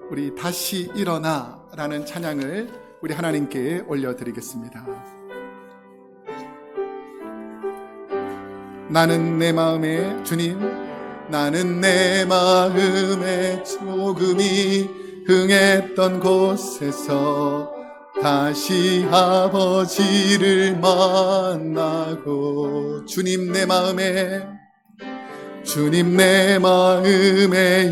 우리 다시 일어나 라는 찬양을 우리 하나님께 올려드리겠습니다. 나는 내 마음에 주님, 나는 내 마음에 조금이 흥했던 곳에서 다시 아버지를 만나고 주님 내 마음에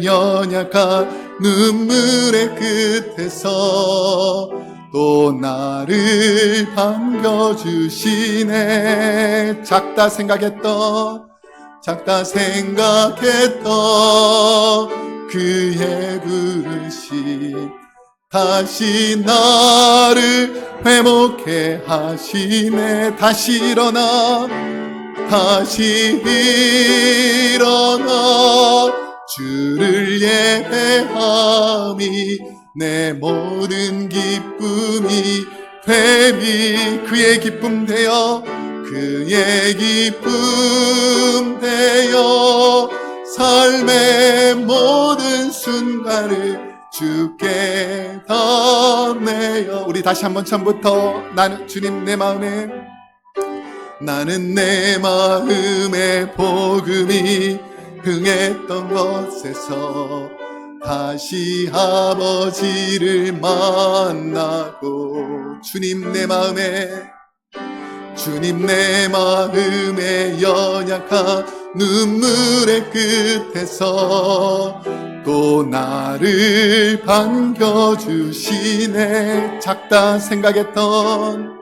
연약한 눈물의 끝에서 또 나를 반겨주시네. 작다 생각했던 그의 부르심 다시 나를 회복해 하시네. 다시 일어나 주를 예배함이 내 모든 기쁨이 되리. 그의 기쁨 되어 삶의 모든 순간을 주께 덧내어. 우리 다시 한번 처음부터 나는 주님 나는 내 마음에 복음이 흥했던 곳에서 다시 아버지를 만나고 주님 내 마음에 연약한 눈물의 끝에서 또 나를 반겨주시네. 작다 생각했던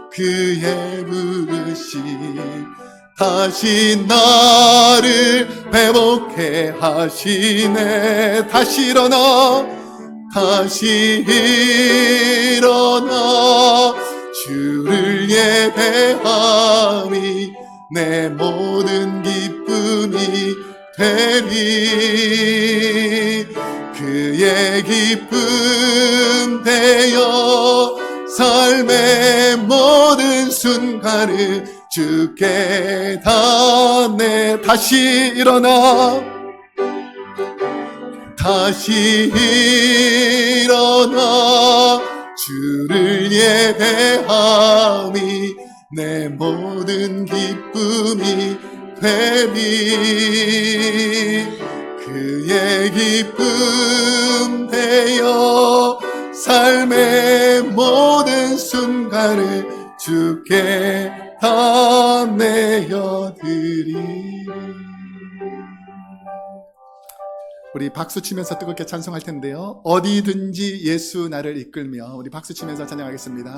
그의 부르심 다시 나를 회복해 하시네. 다시 일어나 주를 예배함이 내 모든 기쁨이 되리. 그의 기쁨 되어 삶의 모든 순간을 주께 닿네. 다시 일어나, 다시 일어나 주를 예배함이 내 모든 기쁨이 되리. 그의 기쁨 되어 삶의 모든 순간을 주께 다 내어드리리. 우리 박수 치면서 뜨겁게 찬송할 텐데요, 어디든지 예수 나를 이끌며, 우리 박수 치면서 찬양하겠습니다.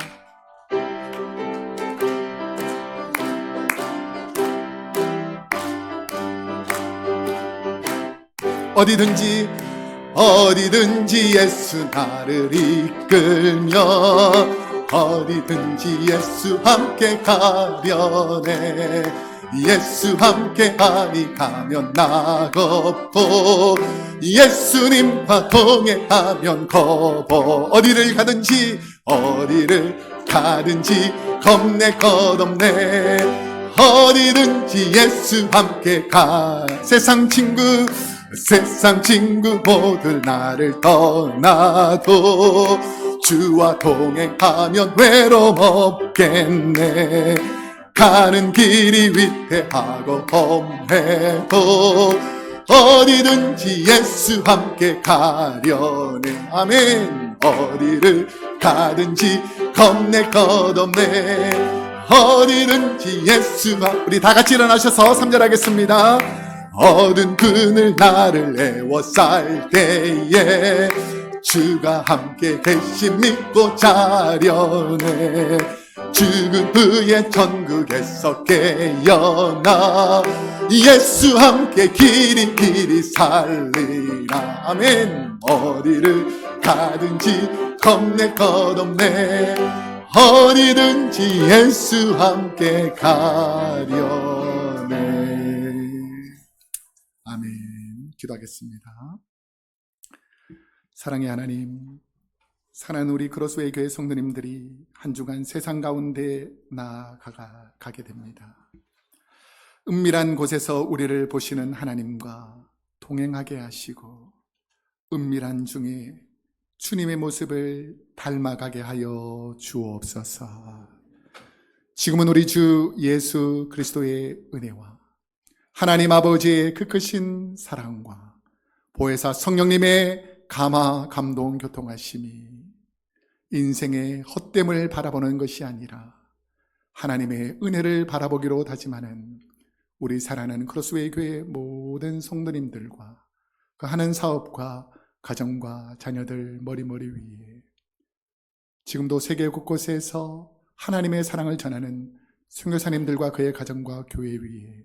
어디든지 어디든지 예수 나를 이끌며, 어디든지 예수 함께 가려네. 예수 함께 하니 가면 나겁고, 예수님과 동행하면 겁어. 어디를 가든지 겁내 것없네. 어디든지 예수 함께 가. 세상 친구 모두 나를 떠나도 주와 동행하면 외로움 없겠네. 가는 길이 위태하고 험해도 어디든지 예수 함께 가려네. 아멘. 어디를 가든지 겁내 것없네. 어디든지 예수가. 우리 다 같이 일어나셔서 3절 하겠습니다. 어두운 그늘 나를 애워쌀 때에 주가 함께 계심 믿고 자려네. 죽은 후에 천국에서 깨어나 예수 함께 길이 살리라. 아멘. 어디를 가든지 겁내 것없네. 어디든지 예수 함께 가려네. 아멘. 기도하겠습니다. 사랑의 하나님, 사랑하는 우리 크로스웨이 교회 성도님들이 한 주간 세상 가운데 나아가게 됩니다. 은밀한 곳에서 우리를 보시는 하나님과 동행하게 하시고, 은밀한 중에 주님의 모습을 닮아가게 하여 주옵소서. 지금은 우리 주 예수 그리스도의 은혜와 하나님 아버지의 그 크신 사랑과 보혜사 성령님의 감화, 감동, 교통하심이 인생의 헛됨을 바라보는 것이 아니라 하나님의 은혜를 바라보기로 다짐하는 우리 사랑하는 크로스웨이 교회 모든 성도님들과 그 하는 사업과 가정과 자녀들 머리머리 위에 지금도 세계 곳곳에서 하나님의 사랑을 전하는 선교사님들과 그의 가정과 교회 위에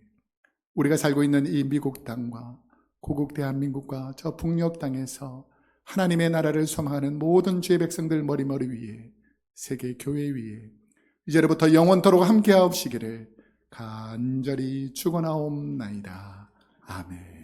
우리가 살고 있는 이 미국 땅과 고국 대한민국과 저 북녘 땅에서 하나님의 나라를 소망하는 모든 주의 백성들 머리머리 위에 세계 교회 위에 이제로부터 영원토록 함께하옵시기를 간절히 축원하옵나이다. 아멘.